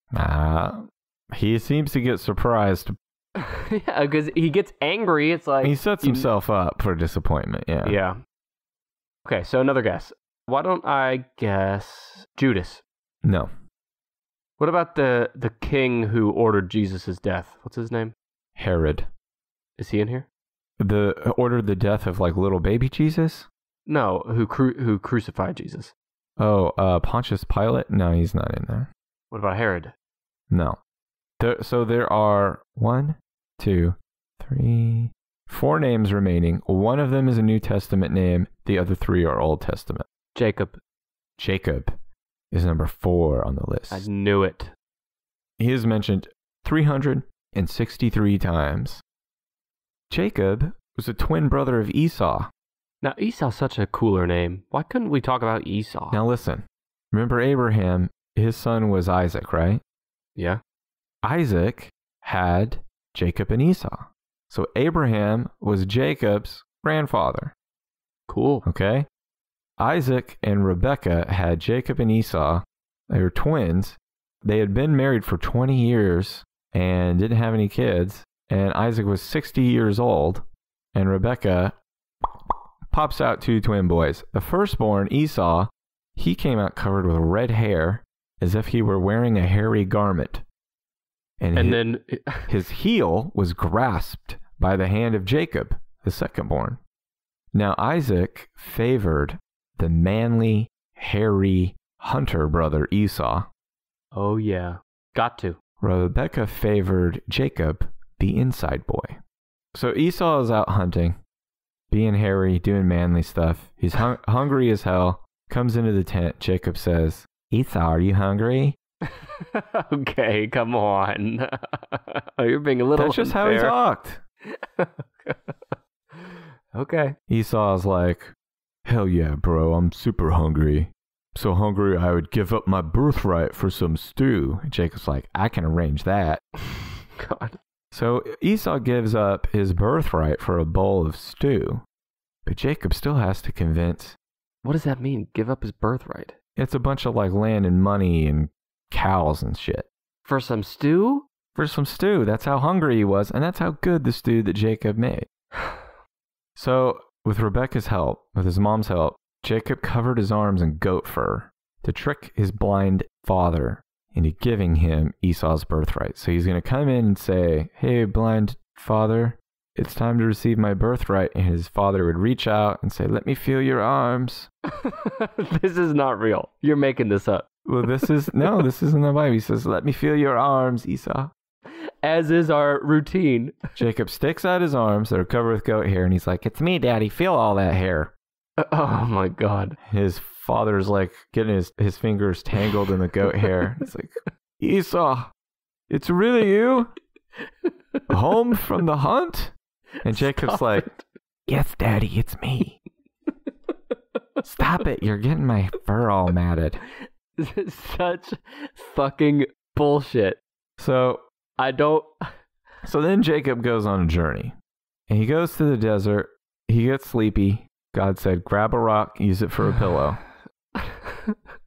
He seems to get surprised. Yeah, because he gets angry. It's like... He sets himself up for disappointment, yeah. Yeah. Okay, so another guess. Why don't I guess Judas? No. What about the king who ordered Jesus' death? What's his name? Herod. Is he in here? Ordered the death of like little baby Jesus? No, who crucified Jesus? Oh, Pontius Pilate? No, he's not in there. What about Herod? No. So there are 1, 2, 3, 4 names remaining. One of them is a New Testament name. The other 3 are Old Testament. Jacob. Jacob is number 4 on the list. I knew it. He is mentioned 363 times. Jacob was a twin brother of Esau. Now, Esau's such a cooler name. Why couldn't we talk about Esau? Now listen, remember Abraham, his son was Isaac, right? Yeah. Isaac had Jacob and Esau. So Abraham was Jacob's grandfather. Cool. Okay? Isaac and Rebekah had Jacob and Esau. They were twins. They had been married for 20 years and didn't have any kids. And Isaac was 60 years old. And Rebekah pops out 2 twin boys. The firstborn, Esau, he came out covered with red hair as if he were wearing a hairy garment. And then his heel was grasped by the hand of Jacob, the secondborn. Now Isaac favored the manly, hairy hunter brother Esau. Oh yeah, got to. Rebekah favored Jacob, the inside boy. So Esau is out hunting, being hairy, doing manly stuff. He's hungry as hell. Comes into the tent. Jacob says, "Esau, are you hungry?" Okay, come on. You're being a little That's just unfair. how he talked. Okay. Esau's like, "Hell yeah, bro, I'm super hungry. So hungry I would give up my birthright for some stew." And Jacob's like, "I can arrange that." God. So Esau gives up his birthright for a bowl of stew. But Jacob still has to convince. What does that mean? Give up his birthright? It's a bunch of like land and money and cows and shit. For some stew? For some stew. That's how hungry he was. And that's how good the stew that Jacob made. So with Rebekah's help, with his mom's help, Jacob covered his arms in goat fur to trick his blind father into giving him Esau's birthright. So he's going to come in and say, "Hey, blind father, it's time to receive my birthright." And his father would reach out and say, "Let me feel your arms." This is not real. You're making this up. Well, this is in the Bible. He says, "Let me feel your arms, Esau." As is our routine. Jacob sticks out his arms that are covered with goat hair, and he's like, "It's me, Daddy. Feel all that hair." Oh my God. His father's like getting his fingers tangled in the goat hair. He's like, "Esau, it's really you? Home from the hunt?" And Jacob's Stop like, it. "Yes, Daddy, it's me." "Stop it. You're getting my fur all matted." This is such fucking bullshit. So then Jacob goes on a journey. And he goes to the desert. He gets sleepy. God said, "Grab a rock, use it for a pillow."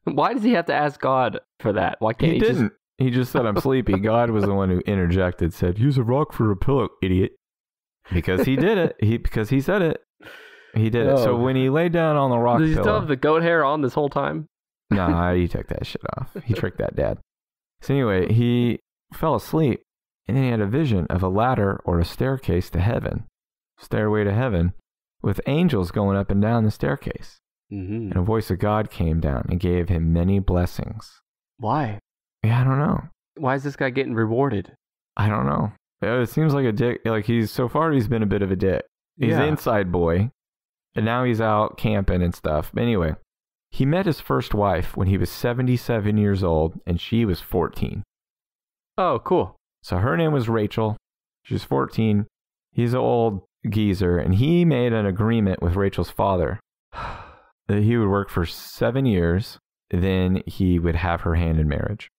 Why does he have to ask God for that? Why can't He didn't. He just said, "I'm sleepy." God was the one who interjected, said, "Use a rock for a pillow, idiot." Because he did it. Because he said it. He did it. So when he laid down on the rock Does he pillow. still have the goat hair on this whole time? Nah, he took that shit off. He tricked that dad. So anyway, he fell asleep. And then he had a vision of a ladder or a staircase to heaven. Stairway to heaven. With angels going up and down the staircase. Mm-hmm. And a voice of God came down and gave him many blessings. Why? Yeah, I don't know. Why is this guy getting rewarded? I don't know. It seems like a dick. Like he's been a bit of a dick. He's the inside boy. And now he's out camping and stuff. Anyway, he met his first wife when he was 77 years old, and she was 14. Oh, cool. So her name was Rachel. She was 14. He's an old geezer, and he made an agreement with Rachel's father that he would work for 7 years, then he would have her hand in marriage.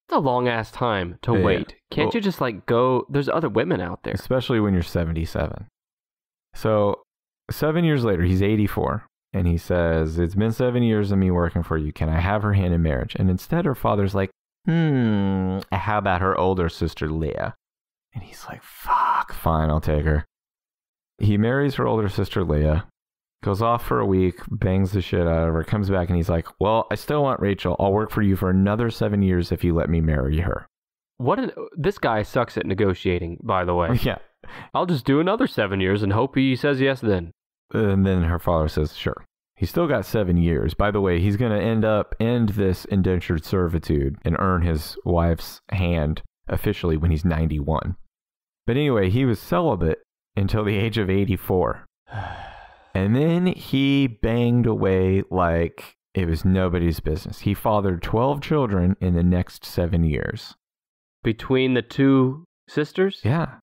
It's a long-ass time to wait. Can't you just, like, go... There's other women out there. Especially when you're 77. So 7 years later, he's 84, and he says, it's been 7 years of me working for you. Can I have her hand in marriage? And instead, her father's like, how about her older sister, Leah? And he's like, fuck, fine, I'll take her. He marries her older sister, Leah, goes off for a week, bangs the shit out of her, comes back, and he's like, well, I still want Rachel. I'll work for you for another 7 years if you let me marry her. This guy sucks at negotiating, by the way. Yeah. I'll just do another 7 years and hope he says yes then. And then her father says, sure. He's still got 7 years. By the way, he's going to end this indentured servitude and earn his wife's hand officially when he's 91. But anyway, he was celibate until the age of 84. And then he banged away like it was nobody's business. He fathered 12 children in the next 7 years. Between the two sisters? Yeah.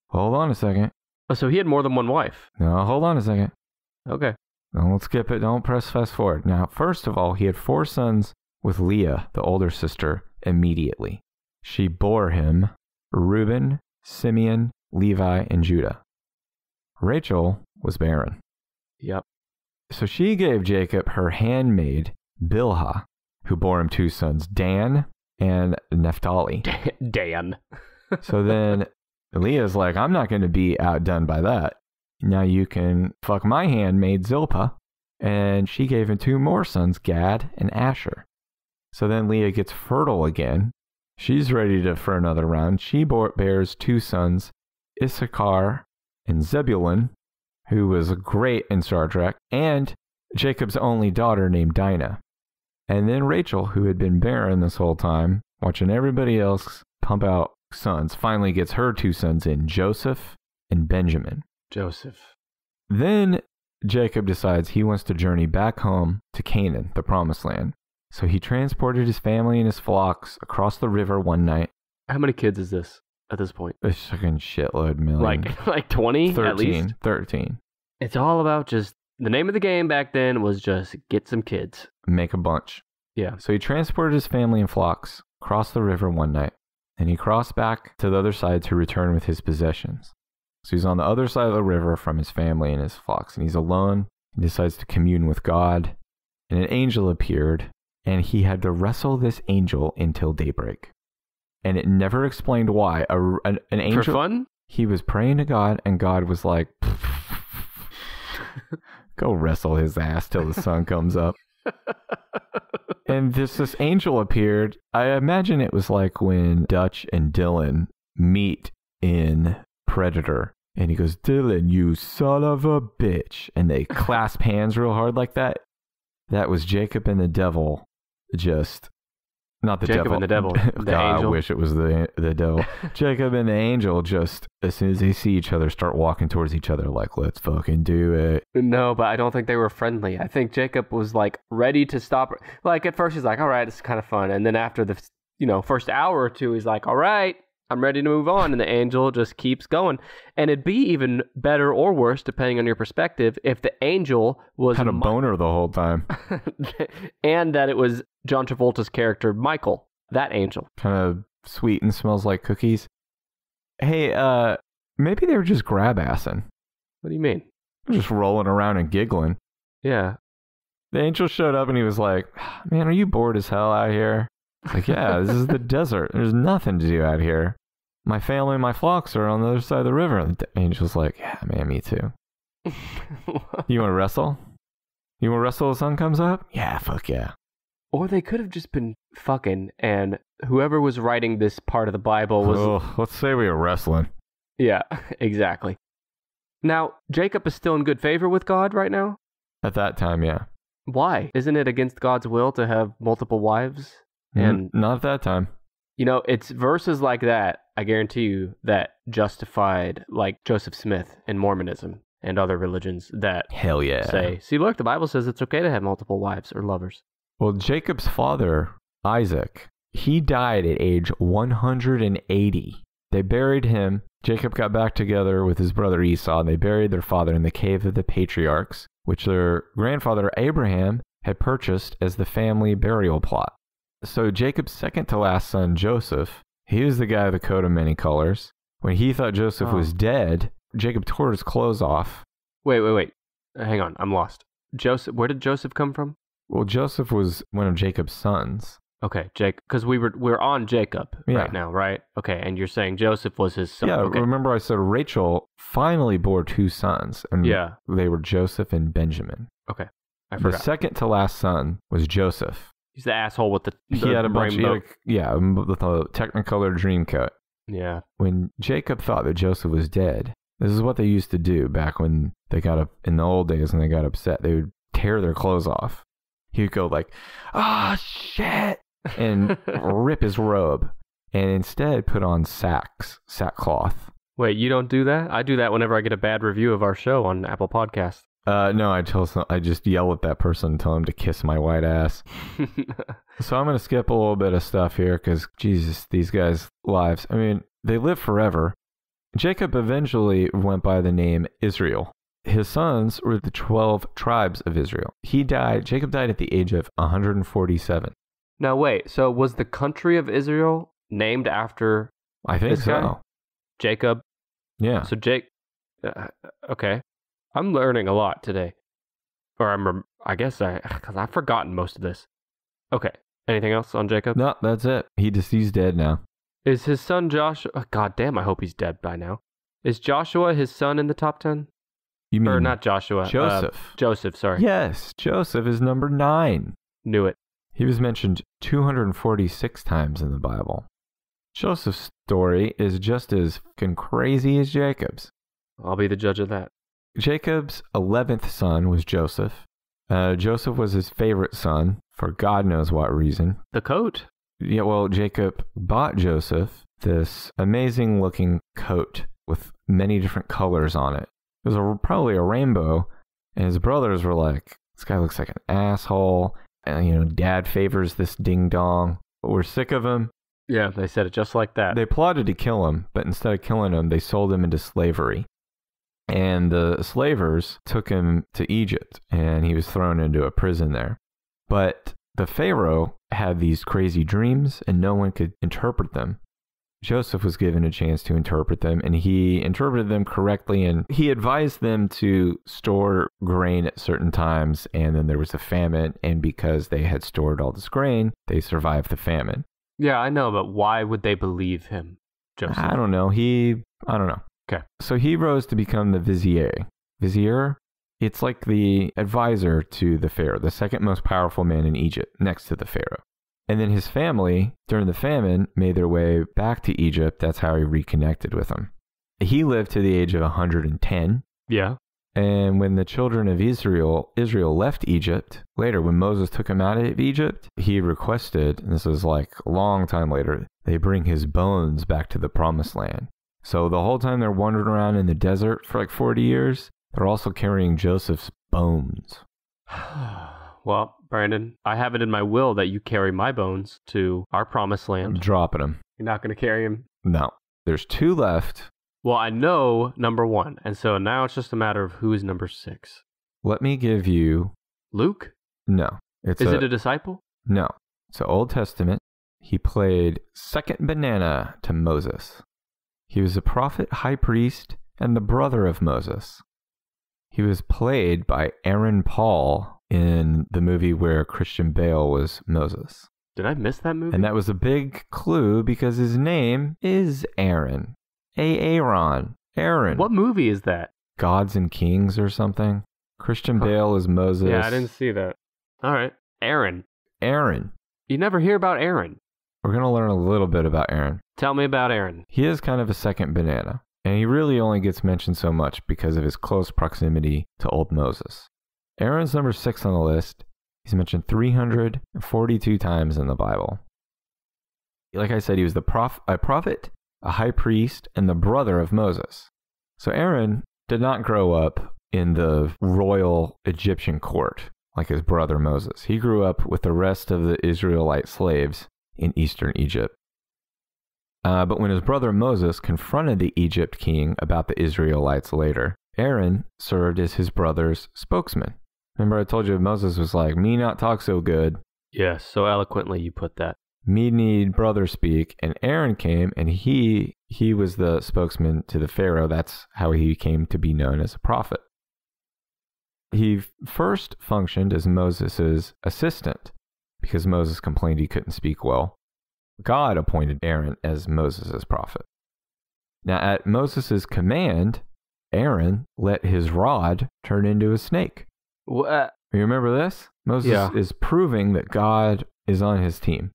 Hold on a second. Oh, so he had more than one wife. No, hold on a second. Okay. Don't skip it. Don't press fast forward. Now, first of all, he had 4 sons with Leah, the older sister, immediately. She bore him Reuben, Simeon, Levi, and Judah. Rachel was barren. Yep. So she gave Jacob her handmaid, Bilhah, who bore him 2 sons, Dan and Naphtali. Dan. So then Leah's like, I'm not going to be outdone by that. Now you can fuck my handmaid, Zilpah. And she gave him 2 more sons, Gad and Asher. So then Leah gets fertile again. She's ready for another round. She bears 2 sons, Issachar and Zebulun, who was great in Star Trek, and Jacob's only daughter named Dinah. And then Rachel, who had been barren this whole time, watching everybody else pump out sons, finally gets her 2 sons in, Joseph and Benjamin. Joseph. Then Jacob decides he wants to journey back home to Canaan, the promised land. So he transported his family and his flocks across the river one night. How many kids is this at this point? A fucking shitload, million. Like 20 13, at least? 13. It's all about just, the name of the game back then was just get some kids. Make a bunch. Yeah. So he transported his family and flocks across the river one night, and he crossed back to the other side to return with his possessions. So he's on the other side of the river from his family and his flocks, and he's alone. He decides to commune with God, and an angel appeared, and he had to wrestle this angel until daybreak. And it never explained why. An angel, for fun? He was praying to God, and God was like, go wrestle his ass till the sun comes up. And this angel appeared. I imagine it was like when Dutch and Dylan meet in Predator, and he goes, Dylan, you son of a bitch, and they clasp hands real hard like that. That was Jacob and the devil. Just not the Jacob devil. And the devil. The God, angel. I wish it was the devil. Jacob and the angel, just as soon as they see each other, start walking towards each other like, let's fucking do it. No, but I don't think they were friendly. I think Jacob was like ready to stop. Like at first he's like, all right, it's kind of fun. And then after the first hour or two, he's like, all right, I'm ready to move on. And the angel just keeps going. And it'd be even better or worse, depending on your perspective, if the angel was had a boner the whole time. And that it was John Travolta's character, Michael, that angel. Kind of sweet and smells like cookies. Hey, maybe they were just grab-assing. What do you mean? Just rolling around and giggling. Yeah. The angel showed up and he was like, man, are you bored as hell out here? Like, yeah, this is the desert. There's nothing to do out here. My family and my flocks are on the other side of the river. And the angel's like, yeah, man, me too. You want to wrestle? You want to wrestle till the sun comes up? Yeah, fuck yeah. Or they could have just been fucking, and whoever was writing this part of the Bible was... Oh, let's say we were wrestling. Yeah, exactly. Now, Jacob is still in good favor with God right now? At that time, yeah. Why? Isn't it against God's will to have multiple wives? And not at that time. It's verses like that, I guarantee you, that justified like Joseph Smith in Mormonism and other religions that Hell yeah. say, see, look, the Bible says it's okay to have multiple wives or lovers. Well, Jacob's father, Isaac, he died at age 180. They buried him. Jacob got back together with his brother Esau, and they buried their father in the cave of the patriarchs, which their grandfather Abraham had purchased as the family burial plot. So Jacob's second to last son, Joseph, he was the guy with the coat of many colors. When he thought Joseph was dead, Jacob tore his clothes off. Wait. Hang on, I'm lost. Joseph, where did Joseph come from? Well, Joseph was one of Jacob's sons. Okay, because we're on Jacob right now, right? Okay, and you're saying Joseph was his son. Yeah, okay. Remember I said Rachel finally bore two sons, and they were Joseph and Benjamin. Okay, I forgot. The second to last son was Joseph. He's the asshole with the he had a bunch rainbow. With a technicolor dream coat. Yeah. When Jacob thought that Joseph was dead, this is what they used to do back when they got up in the old days when they got upset. They would tear their clothes off. He would go like, shit, and rip his robe, and instead put on sackcloth. Wait, you don't do that? I do that whenever I get a bad review of our show on Apple Podcasts. No, I just yell at that person and tell him to kiss my white ass. So I'm going to skip a little bit of stuff here because, Jesus, these guys' lives, I mean, they live forever. Jacob eventually went by the name Israel. His sons were the 12 tribes of Israel. Jacob died at the age of 147. Now, wait, so was the country of Israel named after I think this so. guy? Jacob? Yeah. So okay. I'm learning a lot today. Or because I've forgotten most of this. Okay. Anything else on Jacob? No, that's it. He's dead now. Is his son Joshua... God damn, I hope he's dead by now. Is Joshua his son in the top 10? You mean... Or not Joshua. Joseph. Joseph, sorry. Yes, Joseph is number 9. Knew it. He was mentioned 246 times in the Bible. Joseph's story is just as fucking crazy as Jacob's. I'll be the judge of that. Jacob's 11th son was Joseph. Joseph was his favorite son for God knows what reason. The coat. Yeah, well, Jacob bought Joseph this amazing looking coat with many different colors on it. It was probably a rainbow, and his brothers were like, this guy looks like an asshole, and dad favors this ding dong, but we're sick of him. Yeah, they said it just like that. They plotted to kill him, but instead of killing him, they sold him into slavery. And the slavers took him to Egypt, and he was thrown into a prison there. But the Pharaoh had these crazy dreams, and no one could interpret them. Joseph was given a chance to interpret them, and he interpreted them correctly, and he advised them to store grain at certain times, and then there was a famine, and because they had stored all this grain, they survived the famine. Yeah, I know, but why would they believe him, Joseph? I don't know. I don't know. Okay. So he rose to become the vizier. Vizier? It's like the advisor to the Pharaoh, the second most powerful man in Egypt, next to the Pharaoh. And then his family, during the famine, made their way back to Egypt. That's how he reconnected with them. He lived to the age of 110. Yeah. And when the children of Israel left Egypt, later when Moses took them out of Egypt, he requested, and this was like a long time later, they bring his bones back to the promised land. So the whole time they're wandering around in the desert for like 40 years, they're also carrying Joseph's bones. Well, Brandon, I have it in my will that you carry my bones to our promised land. I'm dropping them. You're not going to carry them? No. There's 2 left. Well, I know number 1, and so now it's just a matter of who's number 6. Let me give you... Luke? No. Is it a disciple? No. It's an Old Testament. He played second banana to Moses. He was a prophet, high priest, and the brother of Moses. He was played by Aaron Paul in the movie where Christian Bale was Moses. Did I miss that movie? And that was a big clue because his name is Aaron. Aaron. Aaron. What movie is that? Gods and Kings or something. Christian Bale is Moses. Yeah, I didn't see that. All right. Aaron. You never hear about Aaron. We're going to learn a little bit about Aaron. Tell me about Aaron. He is kind of a second banana, and he really only gets mentioned so much because of his close proximity to old Moses. Aaron's number 6 on the list. He's mentioned 342 times in the Bible. Like I said, he was a prophet, a high priest, and the brother of Moses. So Aaron did not grow up in the royal Egyptian court like his brother Moses. He grew up with the rest of the Israelite slaves in eastern Egypt. But when his brother Moses confronted the Egypt king about the Israelites later, Aaron served as his brother's spokesman. Remember I told you Moses was like, me not talk so good. Yes, so eloquently you put that. Me need brother speak. And Aaron came and he was the spokesman to the Pharaoh. That's how he came to be known as a prophet. He first functioned as Moses' assistant because Moses complained he couldn't speak well. God appointed Aaron as Moses' prophet. Now, at Moses' command, Aaron let his rod turn into a snake. What? You remember this? Moses is proving that God is on his team.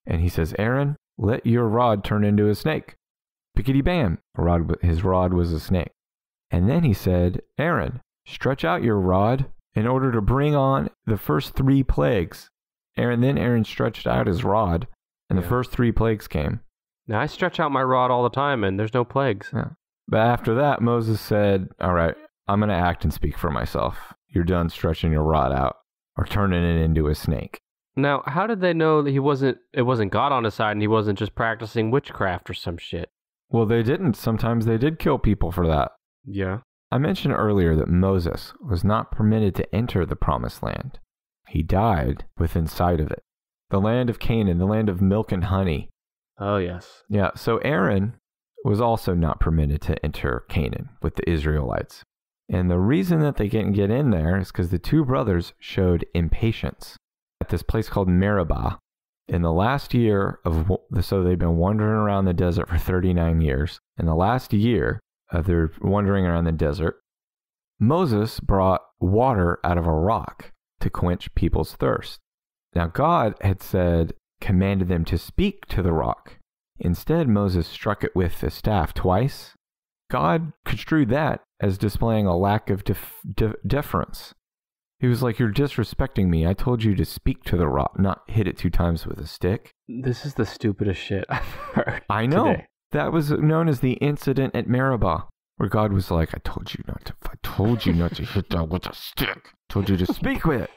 And he says, Aaron, let your rod turn into a snake. Pickety bam. His rod was a snake. And then he said, Aaron, stretch out your rod in order to bring on the first 3 plagues. Then Aaron stretched out his rod, and the first 3 plagues came. Now, I stretch out my rod all the time, and there's no plagues. Yeah. But after that, Moses said, all right, I'm going to act and speak for myself. You're done stretching your rod out or turning it into a snake. Now, how did they know that it wasn't God on his side and he wasn't just practicing witchcraft or some shit? Well, they didn't. Sometimes they did kill people for that. Yeah. I mentioned earlier that Moses was not permitted to enter the promised land. He died within sight of it. The land of Canaan, the land of milk and honey. Oh, yes. Yeah, so Aaron was also not permitted to enter Canaan with the Israelites. And the reason that they didn't get in there is because the 2 brothers showed impatience at this place called Meribah. In the last year so they've been wandering around the desert for 39 years. In the last year of their wandering around the desert, Moses brought water out of a rock to quench people's thirst. Now God had commanded them to speak to the rock. Instead, Moses struck it with the staff twice. God construed that as displaying a lack of deference. He was like, you're disrespecting me. I told you to speak to the rock, not hit it 2 times with a stick. This is the stupidest shit I've heard. I know. Today. That was known as the incident at Meribah, where God was like, I told you not to hit that with a stick. I told you to speak with it.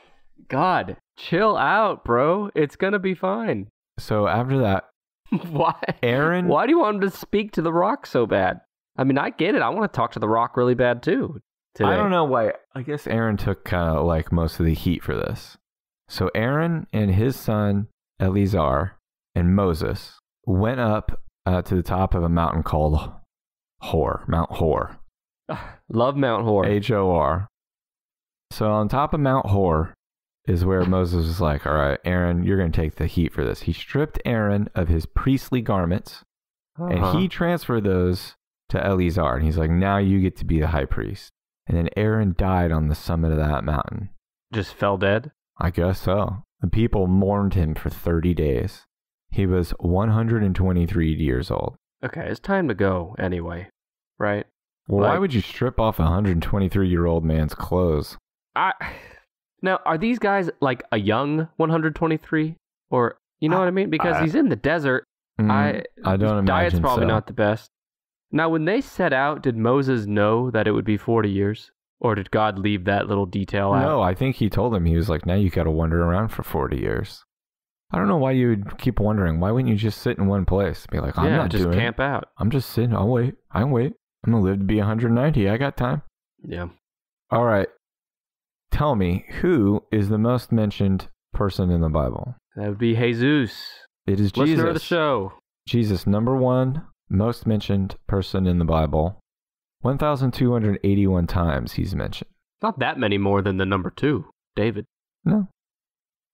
God, chill out, bro. It's going to be fine. So after that, Why? Aaron? Why do you want him to speak to the rock so bad? I mean, I get it. I want to talk to the rock really bad too today. I don't know why. I guess Aaron took kind of like most of the heat for this. So Aaron and his son Eleazar and Moses went up to the top of a mountain called Mount Hor. Love Mount Hor. Hor. So on top of Mount Hor is where Moses was like, all right, Aaron, you're going to take the heat for this. He stripped Aaron of his priestly garments, and he transferred those to Eleazar. And he's like, now you get to be the high priest. And then Aaron died on the summit of that mountain. Just fell dead? I guess so. The people mourned him for 30 days. He was 123 years old. Okay, it's time to go anyway, right? Well, why would you strip off a 123-year-old man's clothes? Now, are these guys like a young 123? Or, you know what I mean? Because he's in the desert. I don't imagine diet's probably so. not the best. Now, when they set out, did Moses know that it would be 40 years? Or did God leave that little detail out? No, I think he told him. He was like, now you got to wander around for 40 years. I don't know why you would keep wondering. Why wouldn't you just sit in one place? Be like, I'm not just doing camp out. I'm just sitting. I'll wait. I'm going to live to be 190. I got time. Yeah. All right. Tell me, who is the most mentioned person in the Bible? That would be Jesus. It is Jesus. Listener of the show. Jesus, number 1 most mentioned person in the Bible. 1,281 times he's mentioned. Not that many more than the number 2, David. No.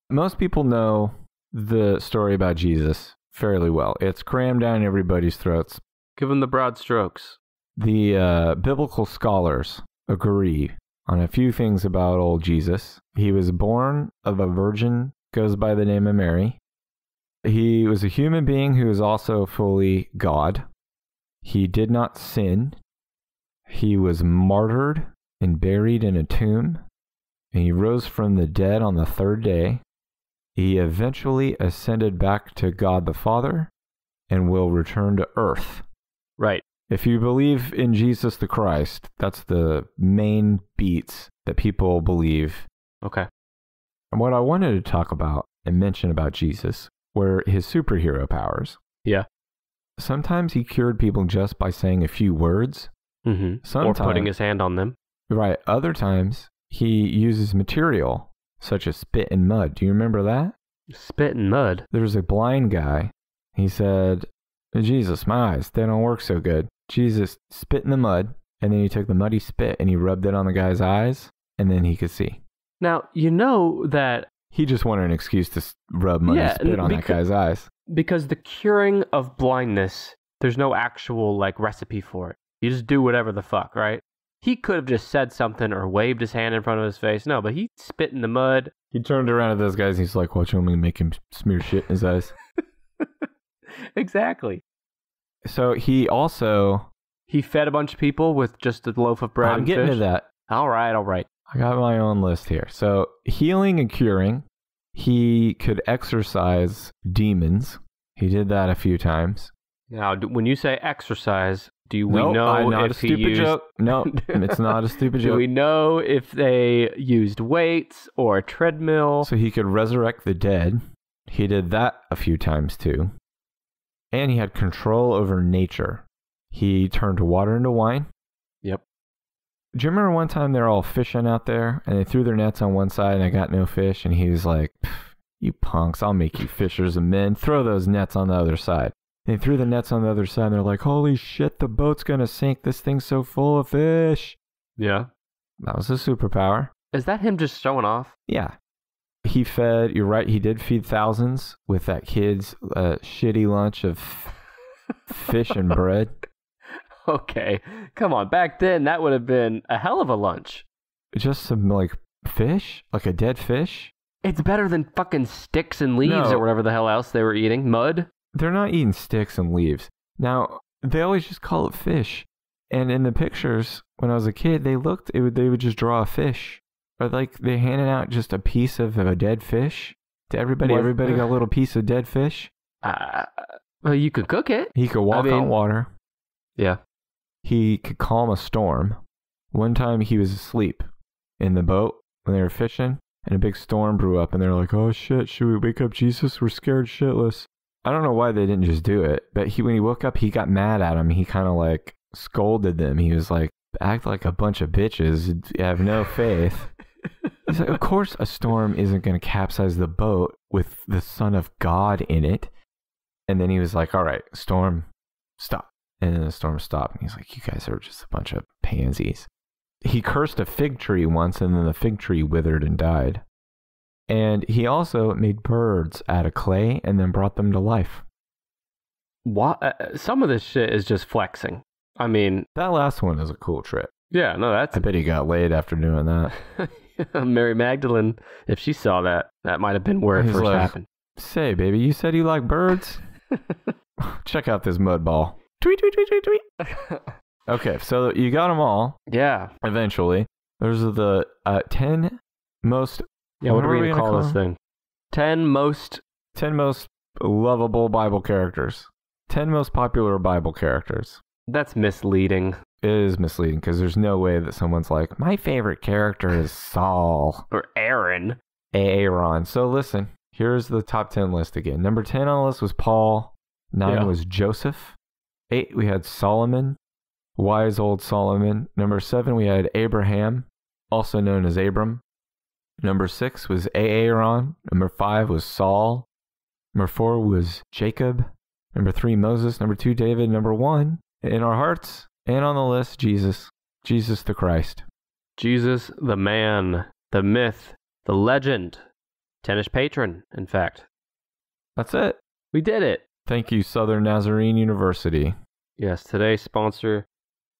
Most people know the story about Jesus fairly well. It's crammed down everybody's throats. Give him the broad strokes. The biblical scholars agree on a few things about old Jesus. He was born of a virgin, goes by the name of Mary. He was a human being who was also fully God. He did not sin. He was martyred and buried in a tomb. And he rose from the dead on the 3rd day. He eventually ascended back to God the Father and will return to earth. Right. If you believe in Jesus the Christ, that's the main beats that people believe. Okay. And what I wanted to talk about and mention about Jesus were his superhero powers. Yeah. Sometimes he cured people just by saying a few words. Mm-hmm. Or putting his hand on them. Right. Other times, he uses material, such as spit and mud. Do you remember that? Spit and mud? There was a blind guy. He said, Jesus, my eyes, they don't work so good. Jesus spit in the mud, and then he took the muddy spit and he rubbed it on the guy's eyes, and then he could see. Now, you know that... He just wanted an excuse to rub muddy spit on that guy's eyes. Because the curing of blindness, there's no actual, like, recipe for it. You just do whatever the fuck, right? He could have just said something or waved his hand in front of his face. No, but he spit in the mud. He turned around at those guys and he's like, watch him and make him smear shit in his eyes. Exactly. So he also... He fed a bunch of people with just a loaf of bread and fish? I'm getting to that. All right. I got my own list here. So healing and curing. He could exorcise demons. He did that a few times. Now, when you say exercise, do we know not if a stupid he used... joke. No, it's not a stupid joke. Do we know if they used weights or a treadmill? So he could resurrect the dead. He did that a few times too. And he had control over nature. He turned water into wine. Yep. Do you remember one time they were all fishing out there and they threw their nets on one side and they got no fish? And he was like, you punks, I'll make you fishers of men. Throw those nets on the other side. They threw the nets on the other side and they're like, holy shit, the boat's going to sink. This thing's so full of fish. Yeah. That was a superpower. Is that him just showing off? Yeah. He fed, you're right, he did feed thousands with that kid's shitty lunch of fish and bread. Okay. Come on. Back then, that would have been a hell of a lunch. Just some, like, fish? Like a dead fish? It's better than fucking sticks and leaves or whatever the hell else they were eating. Mud? They're not eating sticks and leaves. Now, they always just call it fish. And in the pictures, when I was a kid, they would just draw a fish. Or like they handed out just a piece of a dead fish to everybody. What? Everybody got a little piece of dead fish. Well, you could cook it. He could walk on water. Yeah. He could calm a storm. One time he was asleep in the boat when they were fishing, and a big storm blew up, and they're like, oh shit, should we wake up Jesus? We're scared shitless. I don't know why they didn't just do it, but when he woke up, he got mad at him. He kind of like scolded them. He was like, act like a bunch of bitches. You have no faith. He's like, of course a storm isn't going to capsize the boat with the Son of God in it. And then he was like, all right, storm, stop. And then the storm stopped. And he's like, you guys are just a bunch of pansies. He cursed a fig tree once, and then the fig tree withered and died. And he also made birds out of clay and then brought them to life. What? Some of this shit is just flexing. I mean... That last one is a cool trip. Yeah, no, that's... I bet he got laid after doing that. Mary Magdalene, if she saw that, that might have been where it first happened. Say, baby, you said you like birds? Check out this mud ball. Tweet, tweet, tweet, tweet, tweet. Okay, so you got them all. Yeah. Eventually. Those are the 10 most... Yeah, what are we going to call this thing? 10 most lovable Bible characters. 10 most popular Bible characters. That's misleading. It is misleading because there's no way that someone's like, my favorite character is Saul. Or Aaron. Aaron. So listen, here's the top 10 list again. Number 10 on the list was Paul. 9 was Joseph. 8, we had Solomon. Wise old Solomon. Number 7, we had Abraham, also known as Abram. Number 6 was Aaron. Number 5 was Saul. Number 4 was Jacob. Number 3, Moses. Number 2, David. Number 1, in our hearts and on the list, Jesus. Jesus the Christ. Jesus the man, the myth, the legend. Tennis patron, in fact. That's it. We did it. Thank you, Southern Nazarene University. Yes, today's sponsor.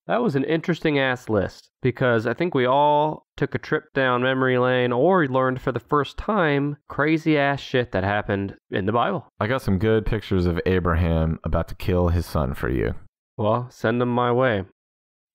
That was an interesting ass list because I think we all took a trip down memory lane or learned for the first time crazy ass shit that happened in the Bible. I got some good pictures of Abraham about to kill his son for you. Well, send them my way.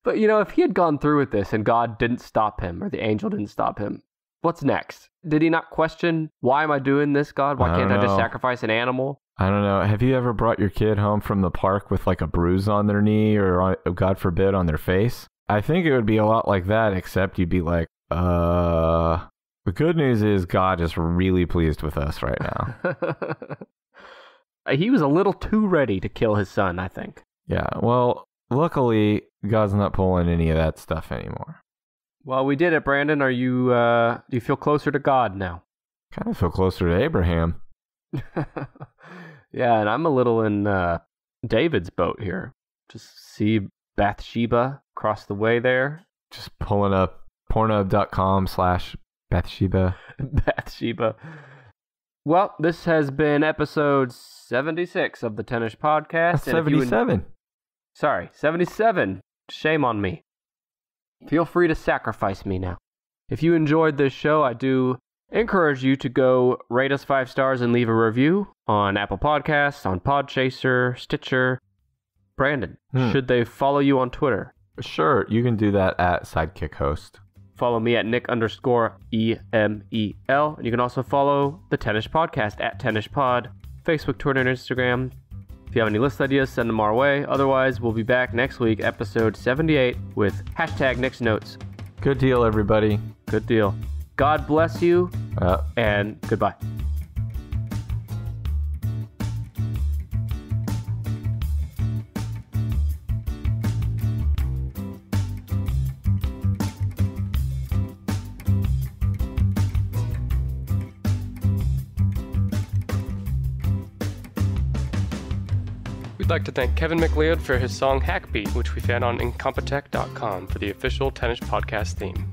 But you know, if he had gone through with this and God didn't stop him or the angel didn't stop him, what's next? Did he not question, why am I doing this, God? Why can't I just sacrifice an animal? I don't know. Have you ever brought your kid home from the park with like a bruise on their knee or, God forbid, on their face? I think it would be a lot like that, except you'd be like, The good news is God is really pleased with us right now. He was a little too ready to kill his son, I think. Yeah, well, luckily, God's not pulling any of that stuff anymore. Well, we did it, Brandon. Are you, do you feel closer to God now? Kind of feel closer to Abraham. Yeah, and I'm a little in David's boat here. Just see Bathsheba across the way there. Just pulling up pornhub.com/Bathsheba. Bathsheba. Well, this has been episode 76 of the Tennis Podcast. That's 77. Sorry, 77. Shame on me. Feel free to sacrifice me now. If you enjoyed this show, I do encourage you to go rate us 5 stars and leave a review on Apple Podcasts, on Podchaser, Stitcher. Brandon, should they follow you on Twitter? Sure, you can do that at Sidekick Host. Follow me at Nick_EMEL. And you can also follow the Tennis Podcast at TennisPod, Facebook, Twitter, and Instagram. If you have any list ideas, send them our way. Otherwise, we'll be back next week, episode 78, with #Nick's Notes. Good deal, everybody. Good deal. God bless you, and goodbye. We'd like to thank Kevin MacLeod for his song Hackbeat, which we found on Incompetech.com for the official Tennis Podcast theme.